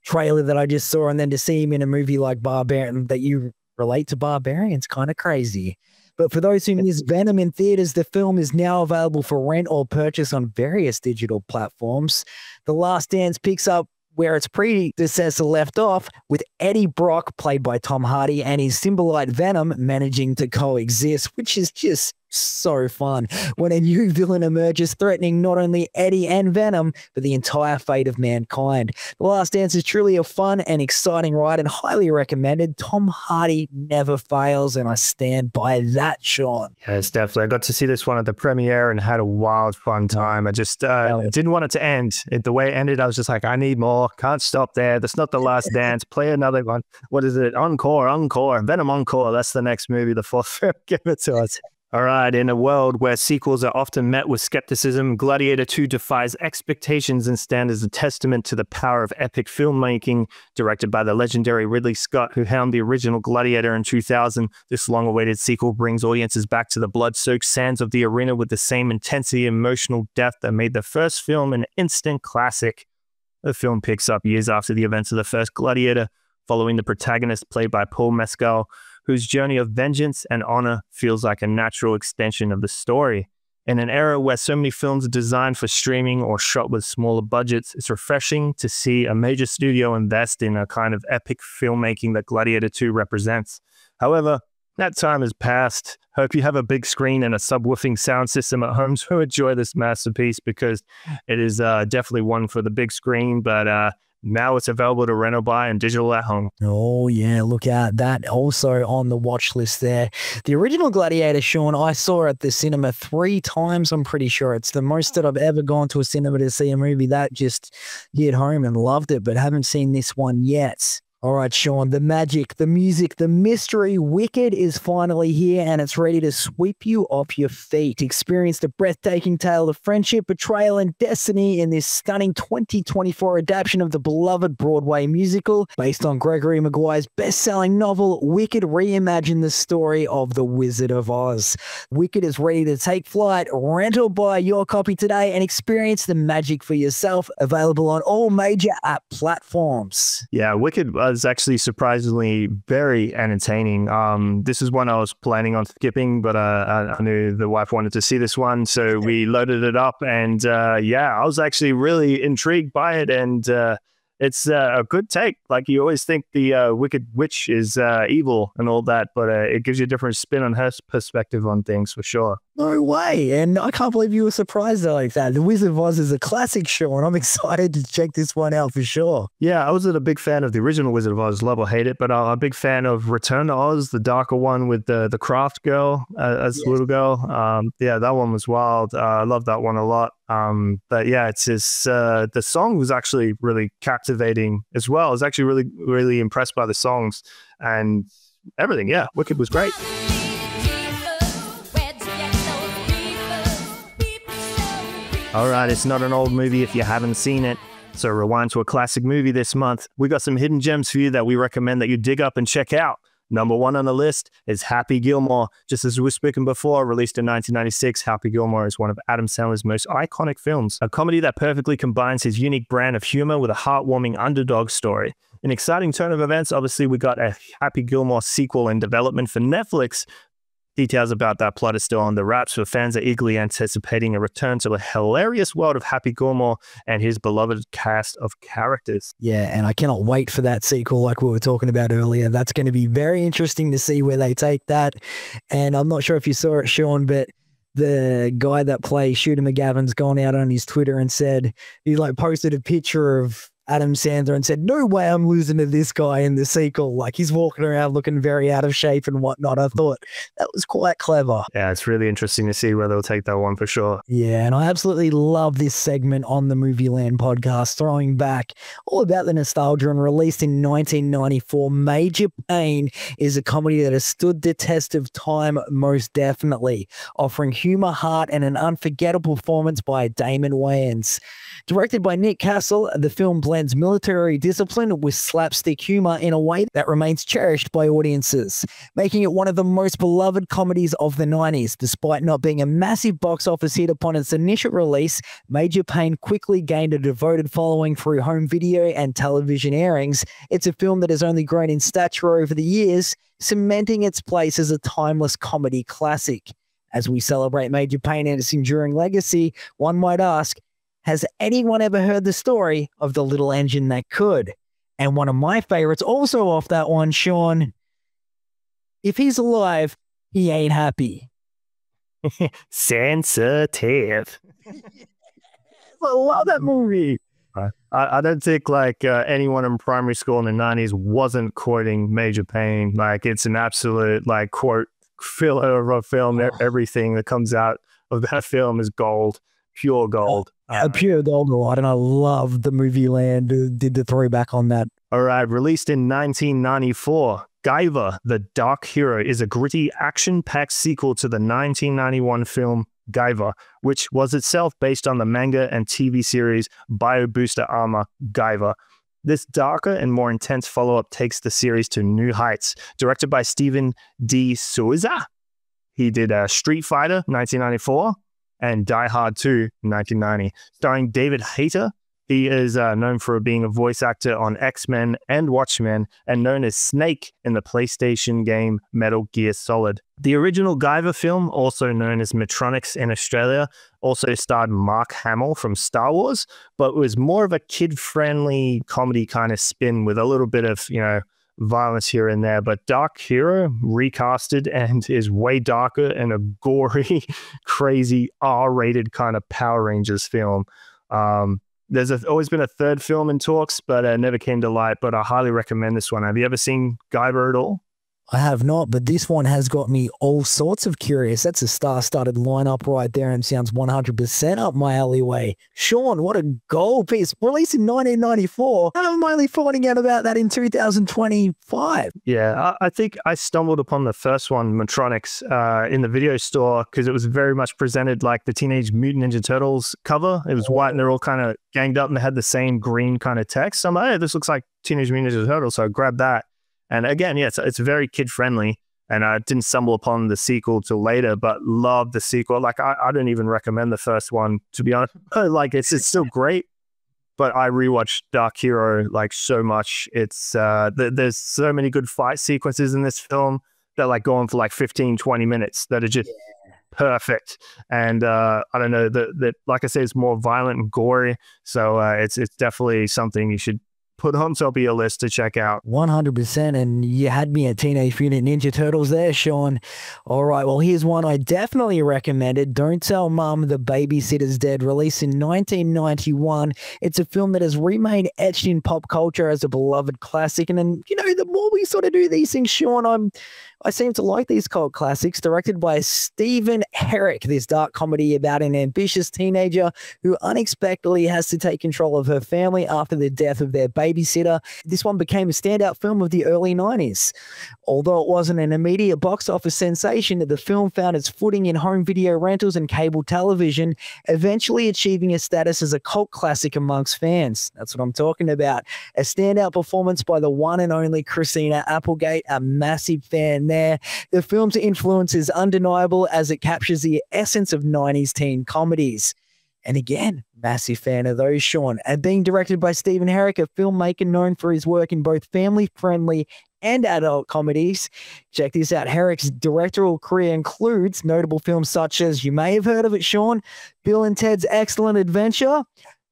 trailer that I just saw, and then to see him in a movie like Barbarian, that you relate to Barbarian's kind of crazy. But for those who miss Venom in theaters, the film is now available for rent or purchase on various digital platforms. The Last Dance picks up where its predecessor left off, with Eddie Brock, played by Tom Hardy, and his symbiote Venom managing to coexist, which is just so fun when a new villain emerges, threatening not only Eddie and Venom, but the entire fate of mankind. The Last Dance is truly a fun and exciting ride and highly recommended. Tom Hardy never fails, and I stand by that, Sean. Yes, definitely. I got to see this one at the premiere and had a wild fun time. I just didn't want it to end. The way it ended, I was just like, I need more. Can't stop there. That's not The Last Dance. Play another one. What is it? Encore. Venom Encore. That's the next movie, the fourth film. Give it to us. All right, in a world where sequels are often met with skepticism, Gladiator 2 defies expectations and stands as a testament to the power of epic filmmaking. Directed by the legendary Ridley Scott, who helmed the original Gladiator in 2000, this long-awaited sequel brings audiences back to the blood-soaked sands of the arena with the same intensity and emotional depth that made the first film an instant classic. The film picks up years after the events of the first Gladiator, following the protagonist played by Paul Mescal, whose journey of vengeance and honor feels like a natural extension of the story. In an era where so many films are designed for streaming or shot with smaller budgets, it's refreshing to see a major studio invest in a kind of epic filmmaking that Gladiator 2 represents. However, that time has passed. Hope you have a big screen and a subwoofing sound system at home to enjoy this masterpiece, because it is definitely one for the big screen, but now it's available to rent or buy and digital at home. Oh, yeah. Look out. That also on the watch list there. The original Gladiator, Sean, I saw at the cinema 3 times. I'm pretty sure it's the most that I've ever gone to a cinema to see a movie. That just hit home and loved it, but haven't seen this one yet. All right, Sean, the magic, the music, the mystery, Wicked is finally here, and it's ready to sweep you off your feet. Experience the breathtaking tale of friendship, betrayal, and destiny in this stunning 2024 adaptation of the beloved Broadway musical. Based on Gregory Maguire's best-selling novel, Wicked reimagined the story of The Wizard of Oz. Wicked is ready to take flight. Rent or buy your copy today and experience the magic for yourself. Available on all major app platforms. Yeah, Wicked was actually surprisingly very entertaining. This is one I was planning on skipping, but I knew the wife wanted to see this one, so we loaded it up, and yeah, I was actually really intrigued by it, and it's a good take. Like, you always think the Wicked Witch is evil and all that, but it gives you a different spin on her perspective on things, for sure. No way. And I can't believe you were surprised like that. The Wizard of Oz is a classic show, and I'm excited to check this one out for sure. Yeah, I wasn't a big fan of the original Wizard of Oz, love or hate it, but I'm a big fan of Return to Oz, the darker one with the craft girl as the little girl. Yeah, that one was wild. I love that one a lot. But yeah, it's just the song was actually really captivating as well. I was actually really, really impressed by the songs and everything. Yeah, Wicked was great. All right, it's not an old movie if you haven't seen it, so rewind to a classic movie this month. We got some hidden gems for you that we recommend that you dig up and check out. Number 1 on the list is Happy Gilmore. Just as we've spoken before, released in 1996, Happy Gilmore is one of Adam Sandler's most iconic films, a comedy that perfectly combines his unique brand of humor with a heartwarming underdog story. An exciting turn of events, obviously, we got a Happy Gilmore sequel in development for Netflix. Details about that plot are still on the wraps, but fans are eagerly anticipating a return to the hilarious world of Happy Gilmore and his beloved cast of characters. Yeah, and I cannot wait for that sequel like we were talking about earlier. That's going to be very interesting to see where they take that. And I'm not sure if you saw it, Sean, but the guy that plays Shooter McGavin's gone out on his Twitter and said, he like posted a picture of Adam Sandler and said, no way I'm losing to this guy in the sequel. Like, he's walking around looking very out of shape and whatnot. I thought that was quite clever. Yeah, it's really interesting to see where they'll take that one for sure. Yeah, and I absolutely love this segment on the Movieland podcast, throwing back all about the nostalgia. And released in 1994, Major Payne is a comedy that has stood the test of time most definitely, offering humor, heart, and an unforgettable performance by Damon Wayans. Directed by Nick Castle, the film blends blends military discipline with slapstick humor in a way that remains cherished by audiences, making it one of the most beloved comedies of the 90s. Despite not being a massive box office hit upon its initial release, Major Payne quickly gained a devoted following through home video and television airings. It's a film that has only grown in stature over the years, cementing its place as a timeless comedy classic. As we celebrate Major Payne and its enduring legacy, one might ask, has anyone ever heard the story of the little engine that could? And one of my favorites also off that one, Sean, if he's alive, he ain't happy. Sensitive. I love that movie. I don't think anyone in primary school in the 90s wasn't quoting Major Payne. Like, it's an absolute quote filler of a film. Everything that comes out of that film is gold, pure gold. Pure gold. And I love the Movieland did the throwback on that. All right, released in 1994, Guyver, the Dark Hero is a gritty, action-packed sequel to the 1991 film Guyver, which was itself based on the manga and TV series Bio Booster Armor Guyver. This darker and more intense follow-up takes the series to new heights. Directed by Steven D. Souza, he did Street Fighter 1994 and Die Hard 2 1990. Starring David Hayter, he is known for being a voice actor on X-Men and Watchmen, and known as Snake in the PlayStation game Metal Gear Solid. The original Guyver film, also known as Mutronics in Australia, also starred Mark Hamill from Star Wars, but was more of a kid-friendly comedy kind of spin with a little bit of, violence here and there. But Dark Hero recasted and is way darker and a gory, crazy R-rated kind of Power Rangers film. There's always been a third film in talks, but it never came to light. But I highly recommend this one. Have you ever seen Guyver at all? I have not, but this one has got me all sorts of curious. That's a star-studded lineup right there and sounds 100% up my alleyway. Sean, what a gold piece. Released in 1994. I'm only finding out about that in 2025. Yeah, I think I stumbled upon the first one, Mutronics, in the video store because it was very much presented like the Teenage Mutant Ninja Turtles cover. It was white and they're all kind of ganged up and they had the same green kind of text. So I'm like, hey, this looks like Teenage Mutant Ninja Turtles. So I grabbed that. And again, yeah, it's very kid-friendly, and I didn't stumble upon the sequel till later, but love the sequel. Like, I don't even recommend the first one, to be honest. It's still great, but I rewatched Dark Hero, so much. It's, there's so many good fight sequences in this film that, go on for, 15, 20 minutes that are just perfect. And I don't know, that like I said, it's more violent and gory, so it's definitely something you should put on top of your list to check out. 100%, and you had me at Teenage Mutant Ninja Turtles there, Sean. All right, well, here's one I definitely recommended. Don't Tell Mum the Babysitter's Dead, released in 1991. It's a film that has remained etched in pop culture as a beloved classic, and then, the more we sort of do these things, Sean, I seem to like these cult classics. Directed by Stephen Heretic, this dark comedy about an ambitious teenager who unexpectedly has to take control of her family after the death of their babysitter. This one became a standout film of the early 90s. Although it wasn't an immediate box office sensation, the film found its footing in home video rentals and cable television, eventually achieving a status as a cult classic amongst fans. That's what I'm talking about. A standout performance by the one and only Christina Applegate, a massive fan there. The film's influence is undeniable as it captures the essence of 90s teen comedies. And again, massive fan of those, Sean. And being directed by Stephen Herrick, a filmmaker known for his work in both family-friendly and adult comedies. Check this out. Herrick's directorial career includes notable films such as, you may have heard of it, Sean, Bill and Ted's Excellent Adventure,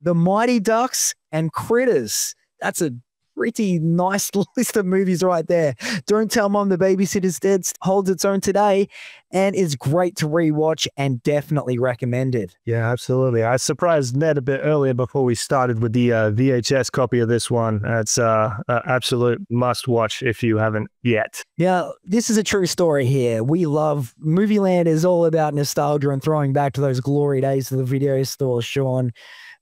The Mighty Ducks, and Critters. That's a pretty nice list of movies right there. Don't Tell Mom the Babysitter's Dead holds its own today and is great to rewatch and definitely recommended. Yeah, absolutely. I surprised Ned a bit earlier before we started with the VHS copy of this one. It's an absolute must watch if you haven't yet. Yeah, this is a true story here. We love Movieland is all about nostalgia and throwing back to those glory days of the video store, Sean.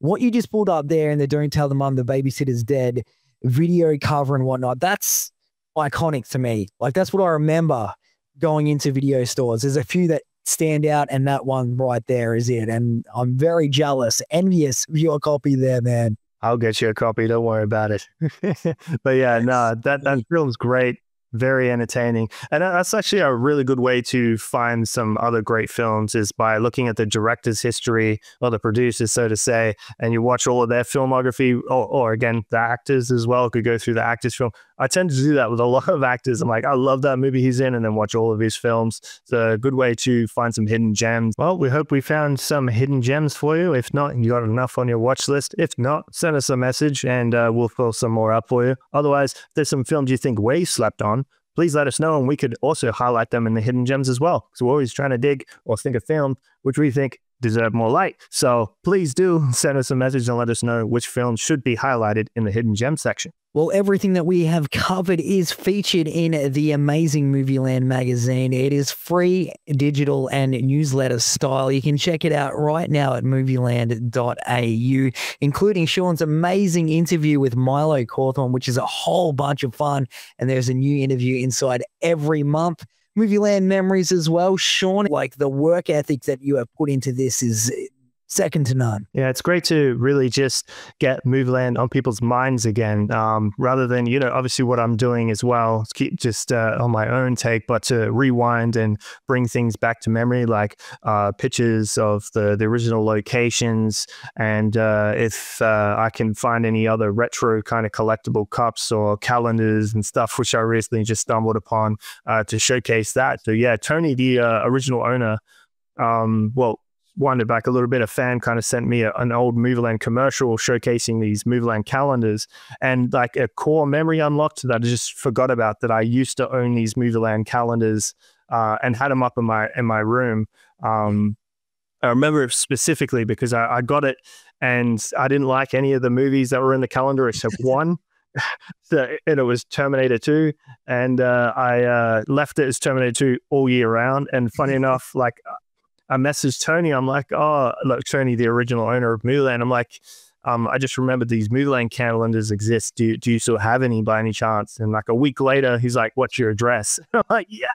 What you just pulled up there in the Don't Tell the Mom the Babysitter's Dead video cover and whatnot, that's iconic to me. That's what I remember going into video stores. There's a few that stand out, and that one right there is it. And I'm very jealous, envious of your copy there, man. I'll get you a copy. Don't worry about it. But yeah, no, that film's great. Very entertaining. And that's actually a really good way to find some other great films is by looking at the director's history or the producers, so to say, and you watch all of their filmography or again, the actors as well. Could go through the actors' film. I tend to do that with a lot of actors. I'm like, I love that movie he's in, and then watch all of his films. It's a good way to find some hidden gems. Well, we hope we found some hidden gems for you. If not, you got enough on your watch list. If not, send us a message and we'll fill some more up for you. Otherwise, if there's some films you think we slept on, please let us know, and we could also highlight them in the hidden gems as well. So we're always trying to dig or think of films which we think deserve more light. So please do send us a message and let us know which films should be highlighted in the hidden gem section. Well, everything that we have covered is featured in the amazing Movieland magazine. It is free, digital, and newsletter style. You can check it out right now at movieland.au, including Sean's amazing interview with Milo Cawthorn, which is a whole bunch of fun. And there's a new interview inside every month. Movieland Memories as well. Sean, like the work ethic that you have put into this is second to none. Yeah, it's great to really just get Movieland on people's minds again, rather than, obviously what I'm doing as well, keep just on my own take, but to rewind and bring things back to memory, like pictures of the original locations. And if I can find any other retro kind of collectible cups or calendars and stuff, which I recently just stumbled upon to showcase that. So yeah, Tony, the original owner, wind it back a little bit, a fan kind of sent me an old Movieland commercial showcasing these Movieland calendars, and like a core memory unlocked that I just forgot about, that I used to own these Movieland calendars and had them up in my room. I remember it specifically because I got it and I didn't like any of the movies that were in the calendar except one. And it was Terminator 2, and I left it as Terminator 2 all year round. And funny enough, like I messaged Tony. I'm like, oh, look, Tony, the original owner of Movieland. I'm like, I just remembered these Movieland calendars exist. Do you still have any by any chance? And like a week later, he's like, what's your address? I'm like, yeah.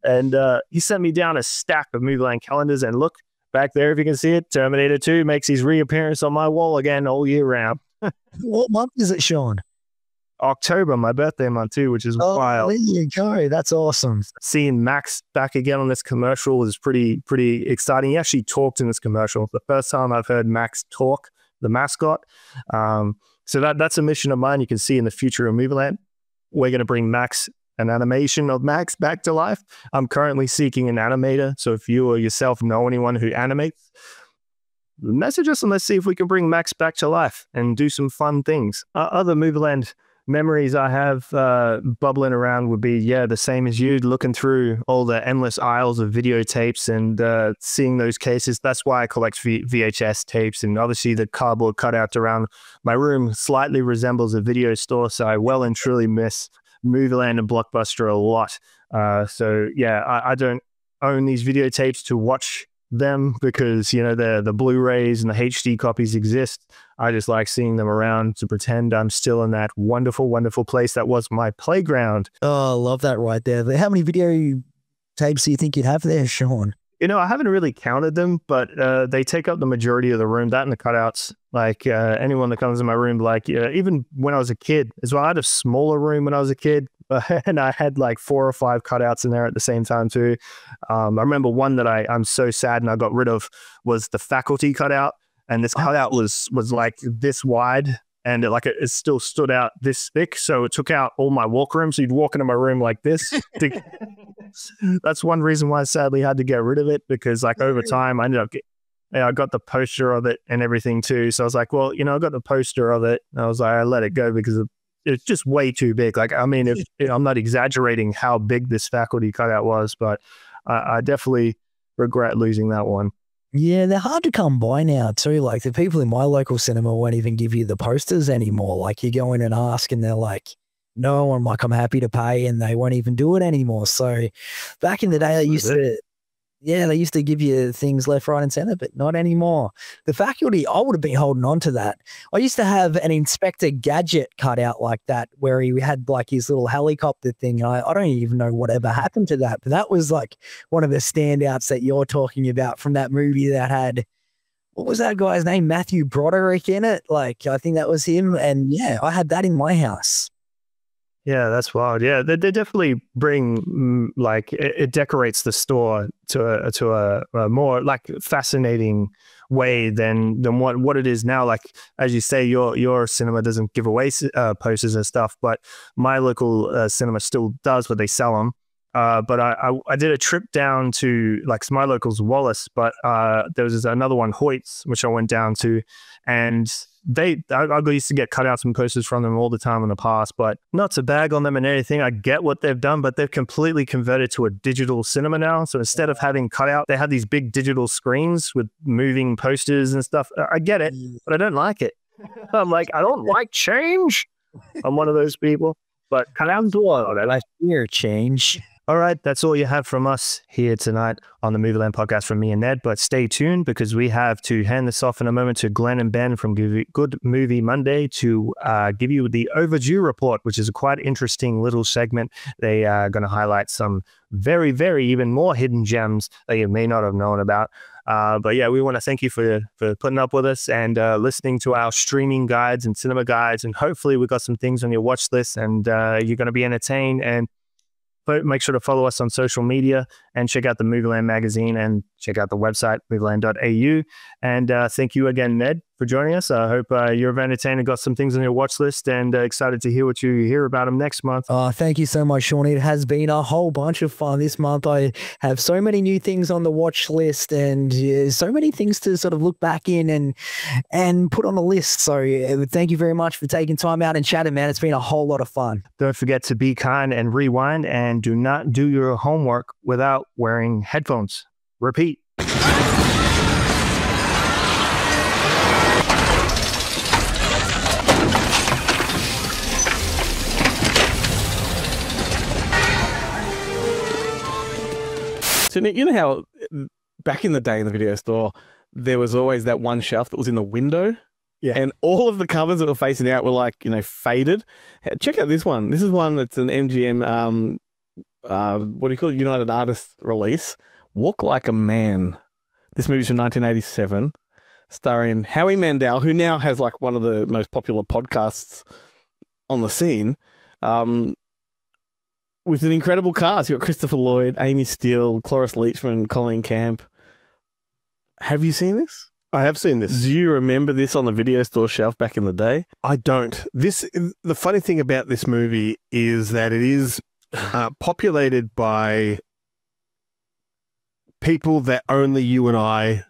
And he sent me down a stack of Movieland calendars. And look, back there, if you can see it, Terminator 2 makes his reappearance on my wall again all year round. What month is it, Sean? October, my birthday month too, which is wild. There you go. That's awesome. Seeing Max back again on this commercial was pretty exciting. He actually talked in this commercial. The first time I've heard Max talk, the mascot. So that's a mission of mine. You can see in the future of Movieland, we're going to bring Max, an animation of Max, back to life. I'm currently seeking an animator. So if you or yourself know anyone who animates, message us and let's see if we can bring Max back to life and do some fun things. Other Movieland memories I have bubbling around would be, the same as you, looking through all the endless aisles of videotapes and seeing those cases. That's why I collect VHS tapes, and obviously the cardboard cutouts around my room slightly resembles a video store, so I well and truly miss Movieland and Blockbuster a lot. So yeah, I don't own these videotapes to watch them because, the Blu-rays and the HD copies exist. I just like seeing them around to pretend I'm still in that wonderful, wonderful place that was my playground. Oh, I love that right there. How many video tapes do you think you'd have there, Sean? I haven't really counted them, but they take up the majority of the room, that and the cutouts. Like anyone that comes in my room, like even when I was a kid as well, I had a smaller room when I was a kid, and I had like 4 or 5 cutouts in there at the same time too. I remember one that I'm so sad and I got rid of was the faculty cutout. And this cutout was like this wide, and it still stood out this thick. So it took out all my walk room. So you'd walk into my room like this. That's one reason why I sadly had to get rid of it, because like over time I ended up I got the poster of it and everything too. So I was like, well, I got the poster of it. And I was like, I let it go because it's just way too big. Like, I mean, if I'm not exaggerating how big this faculty cutout was, but I definitely regret losing that one. Yeah, they're hard to come by now too. Like the people in my local cinema won't even give you the posters anymore. Like you go in and ask and they're like, no, I'm like, I'm happy to pay, and they won't even do it anymore. So back in the day, they used to give you things left, right, and center, but not anymore. The faculty, I would have been holding on to that. I used to have an Inspector Gadget cut out like that, where he had like his little helicopter thing. I don't even know whatever happened to that, but that was like one of the standouts that you're talking about from that movie that had what was that guy's name? Matthew Broderick in it. Like, I think that was him. And yeah, I had that in my house. Yeah, that's wild. Yeah, they definitely bring like it decorates the store to a more like fascinating way than what it is now. Like as you say, your cinema doesn't give away posters and stuff, but my local cinema still does, but they sell them. But I did a trip down to like my local's Wallace, but there was another one, Hoyt's, which I went down to, and I used to get cutouts and posters from them all the time in the past, but not to bag on them and anything. I get what they've done, but they've completely converted to a digital cinema now. So instead of having cutout, they have these big digital screens with moving posters and stuff. I get it, but I don't like it. I'm like, I don't like change. I'm one of those people, but cutouts do I like fear change. All right, that's all you have from us here tonight on the Movieland podcast from me and Ned, but stay tuned because we have to hand this off in a moment to Glenn and Ben from Good Movie Monday to give you the Overdue Report, which is a quite interesting little segment. They are going to highlight some very, very even more hidden gems that you may not have known about. But yeah, we want to thank you for putting up with us and listening to our streaming guides and cinema guides, and hopefully we've got some things on your watch list and you're going to be entertained. And make sure to follow us on social media and check out the Movieland Magazine and check out the website, movieland.au. And thank you again, Ned, for joining us. I hope you're entertained and got some things on your watch list and excited to hear what you hear about them next month. Thank you so much, Sean. It has been a whole bunch of fun this month. I have so many new things on the watch list and so many things to sort of look back in and put on the list. So thank you very much for taking time out and chatting, man. It's been a whole lot of fun. Don't forget to be kind and rewind, and do not do your homework without wearing headphones. Repeat. So you know how back in the day in the video store, there was always that one shelf that was in the window? Yeah. And all of the covers that were facing out were like, faded. Check out this one. This is one that's an MGM, what do you call it? United Artists release. Walk Like a Man. This movie's from 1987, starring Howie Mandel, who now has like one of the most popular podcasts on the scene. With an incredible cast. You've got Christopher Lloyd, Amy Steele, Cloris Leachman, Colleen Camp. Have you seen this? I have seen this. Do you remember this on the video store shelf back in the day? I don't. The funny thing about this movie is that it is populated by people that only you and I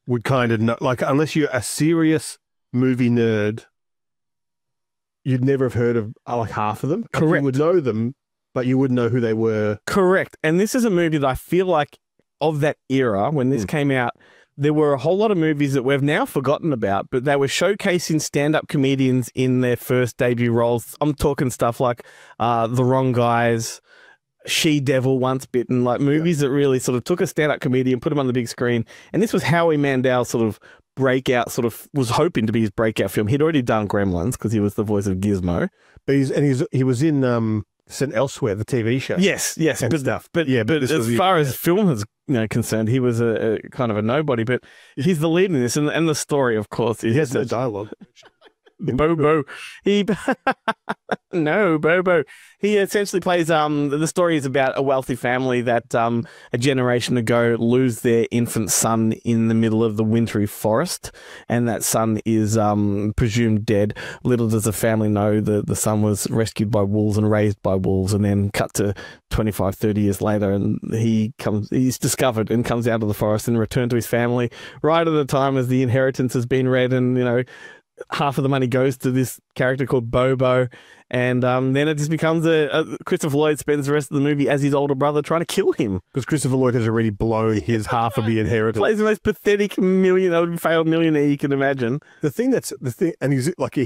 would kind of know. Like, unless you're a serious movie nerd, you'd never have heard of like half of them. Correct. You would know them, but you wouldn't know who they were. Correct. And this is a movie that I feel like of that era, when this came out, there were a whole lot of movies that we've now forgotten about, but they were showcasing stand-up comedians in their first debut roles. I'm talking stuff like The Wrong Guys, She-Devil, Once Bitten, like movies that really sort of took a stand-up comedian, put him on the big screen. And this was Howie Mandel's sort of breakout, sort of was hoping to be his breakout film. He'd already done Gremlins because he was the voice of Gizmo. But he was in St. Elsewhere, the TV show. Yes, and stuff. But yeah, but as far as film is concerned, he was a kind of a nobody. But he's the lead in this, and the story, of course, he has no dialogue. Bobo. Bobo. He essentially plays, the story is about a wealthy family that a generation ago lose their infant son in the middle of the wintry forest, and that son is presumed dead. Little does the family know that the son was rescued by wolves and raised by wolves, and then cut to 25, 30 years later, and he's discovered and comes out of the forest and returned to his family right at the time as the inheritance has been read, and half of the money goes to this character called Bobo, and then it just becomes Christopher Lloyd spends the rest of the movie as his older brother trying to kill him. Because Christopher Lloyd has already blown his half of the inheritance. Plays the most pathetic failed millionaire you can imagine. And he's like,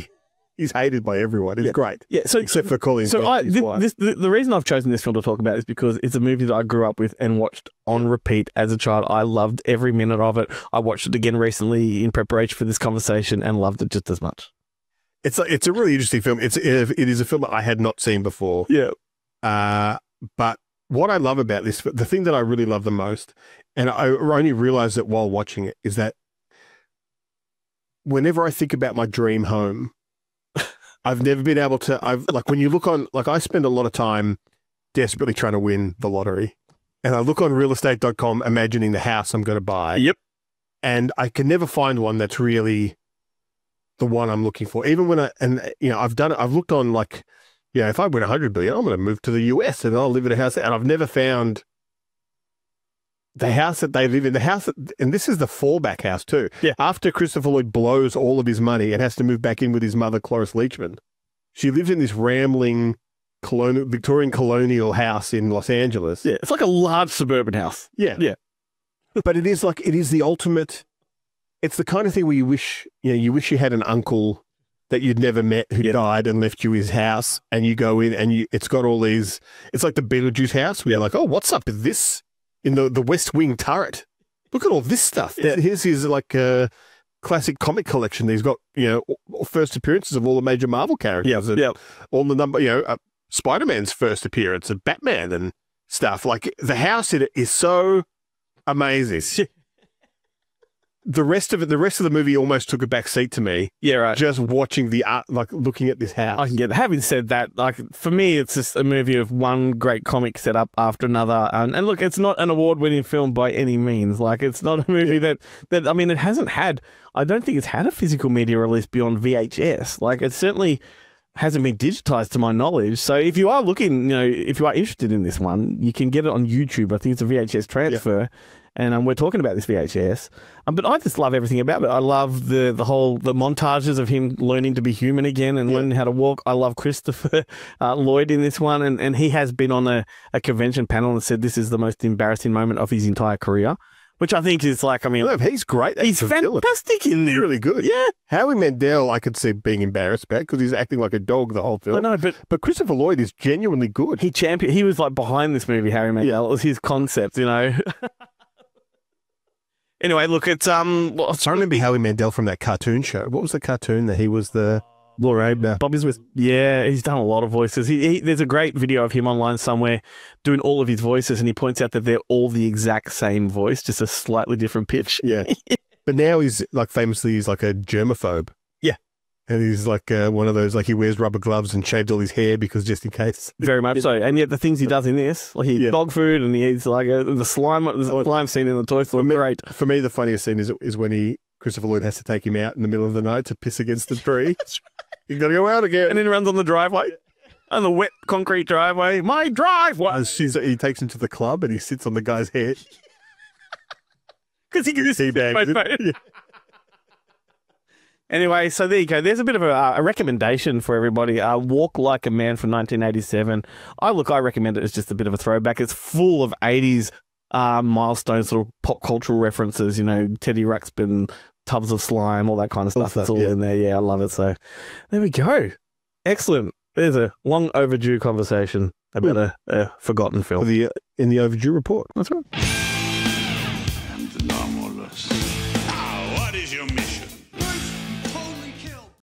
he's hated by everyone. It's great. Yeah, so except for Colleen. So the reason I've chosen this film to talk about is because it's a movie that I grew up with and watched on repeat as a child. I loved every minute of it. I watched it again recently in preparation for this conversation and loved it just as much. It's a really interesting film. It is a film that I had not seen before. Yeah. But what I love about this, the thing that I really love the most, and I only realized it while watching it, is that whenever I think about my dream home, I've never been able to, like when you look on, like I spend a lot of time desperately trying to win the lottery. And I look on realestate.com imagining the house I'm going to buy. Yep. And I can never find one that's really the one I'm looking for. Even when I've looked on like, if I win 100 billion, I'm going to move to the US and I'll live in a house. And I've never found the house that they live in, and this is the fallback house too. Yeah. After Christopher Lloyd blows all of his money and has to move back in with his mother, Cloris Leachman, she lives in this rambling Victorian colonial house in Los Angeles. Yeah, it's like a large suburban house. Yeah. Yeah. But it is the ultimate, it's the kind of thing where you wish you had an uncle that you'd never met who died and left you his house, and you go in and it's got all these, it's like the Beetlejuice house where you're like, oh, what's up with this? In the West Wing turret. Look at all this stuff. Yeah. Here's his like classic comic collection. He's got, first appearances of all the major Marvel characters. Yeah. All the number, Spider-Man's first appearance of Batman and stuff. Like the house in it is so amazing. The rest of the movie almost took a back seat to me. Yeah, right. Just watching the art, like looking at this house. I can get that. Having said that, like for me, it's just a movie of one great comic set up after another. And look, it's not an award-winning film by any means. Like it's not a movie that I mean, it hasn't had. I don't think it's had a physical media release beyond VHS. Like it certainly hasn't been digitized to my knowledge. So if you are looking, if you are interested in this one, you can get it on YouTube. I think it's a VHS transfer. Yeah. And we're talking about this VHS. But I just love everything about it. I love the montages of him learning to be human again and learning how to walk. I love Christopher Lloyd in this one. And he has been on a convention panel and said this is the most embarrassing moment of his entire career, which I think is like, I mean... Look, he's great. He's fantastic in there. Really good. Yeah. Howie Mandel, I could see being embarrassed about because he's acting like a dog the whole film. I know, but Christopher Lloyd is genuinely good. He was like behind this movie, Harry Mandel. It was his concept, Anyway, look, it's I remember Howie Mandel from that cartoon show. What was the cartoon that he was the Laura Abner? Bobby's with. Yeah, he's done a lot of voices. There's a great video of him online somewhere doing all of his voices, and he points out that they're all the exact same voice, just a slightly different pitch. Yeah, but now he's like he's like a germaphobe. Yeah, and he's like one of those, like he wears rubber gloves and shaved all his hair because just in case. Very much so. And yet the things he does in this, like he eats dog food and he eats like the slime scene in the toy store. Great. For me, the funniest scene is when Christopher Lloyd has to take him out in the middle of the night to piss against the tree. He's got to go out again. And then he runs on the driveway. On the wet concrete driveway. My driveway. He takes him to the club and he sits on the guy's head. Because he can just teabag. Anyway, so there you go. There's a bit of a recommendation for everybody. Walk Like a Man from 1987. I recommend it as just a bit of a throwback. It's full of 80s milestones, sort of pop cultural references, Teddy Ruxpin, tubs of slime, all that kind of stuff. It's all in there. Yeah, I love it. So there we go. Excellent. There's a long overdue conversation about a forgotten film. In the Overdue Report. That's right. And Romulus. Now, what is your mission?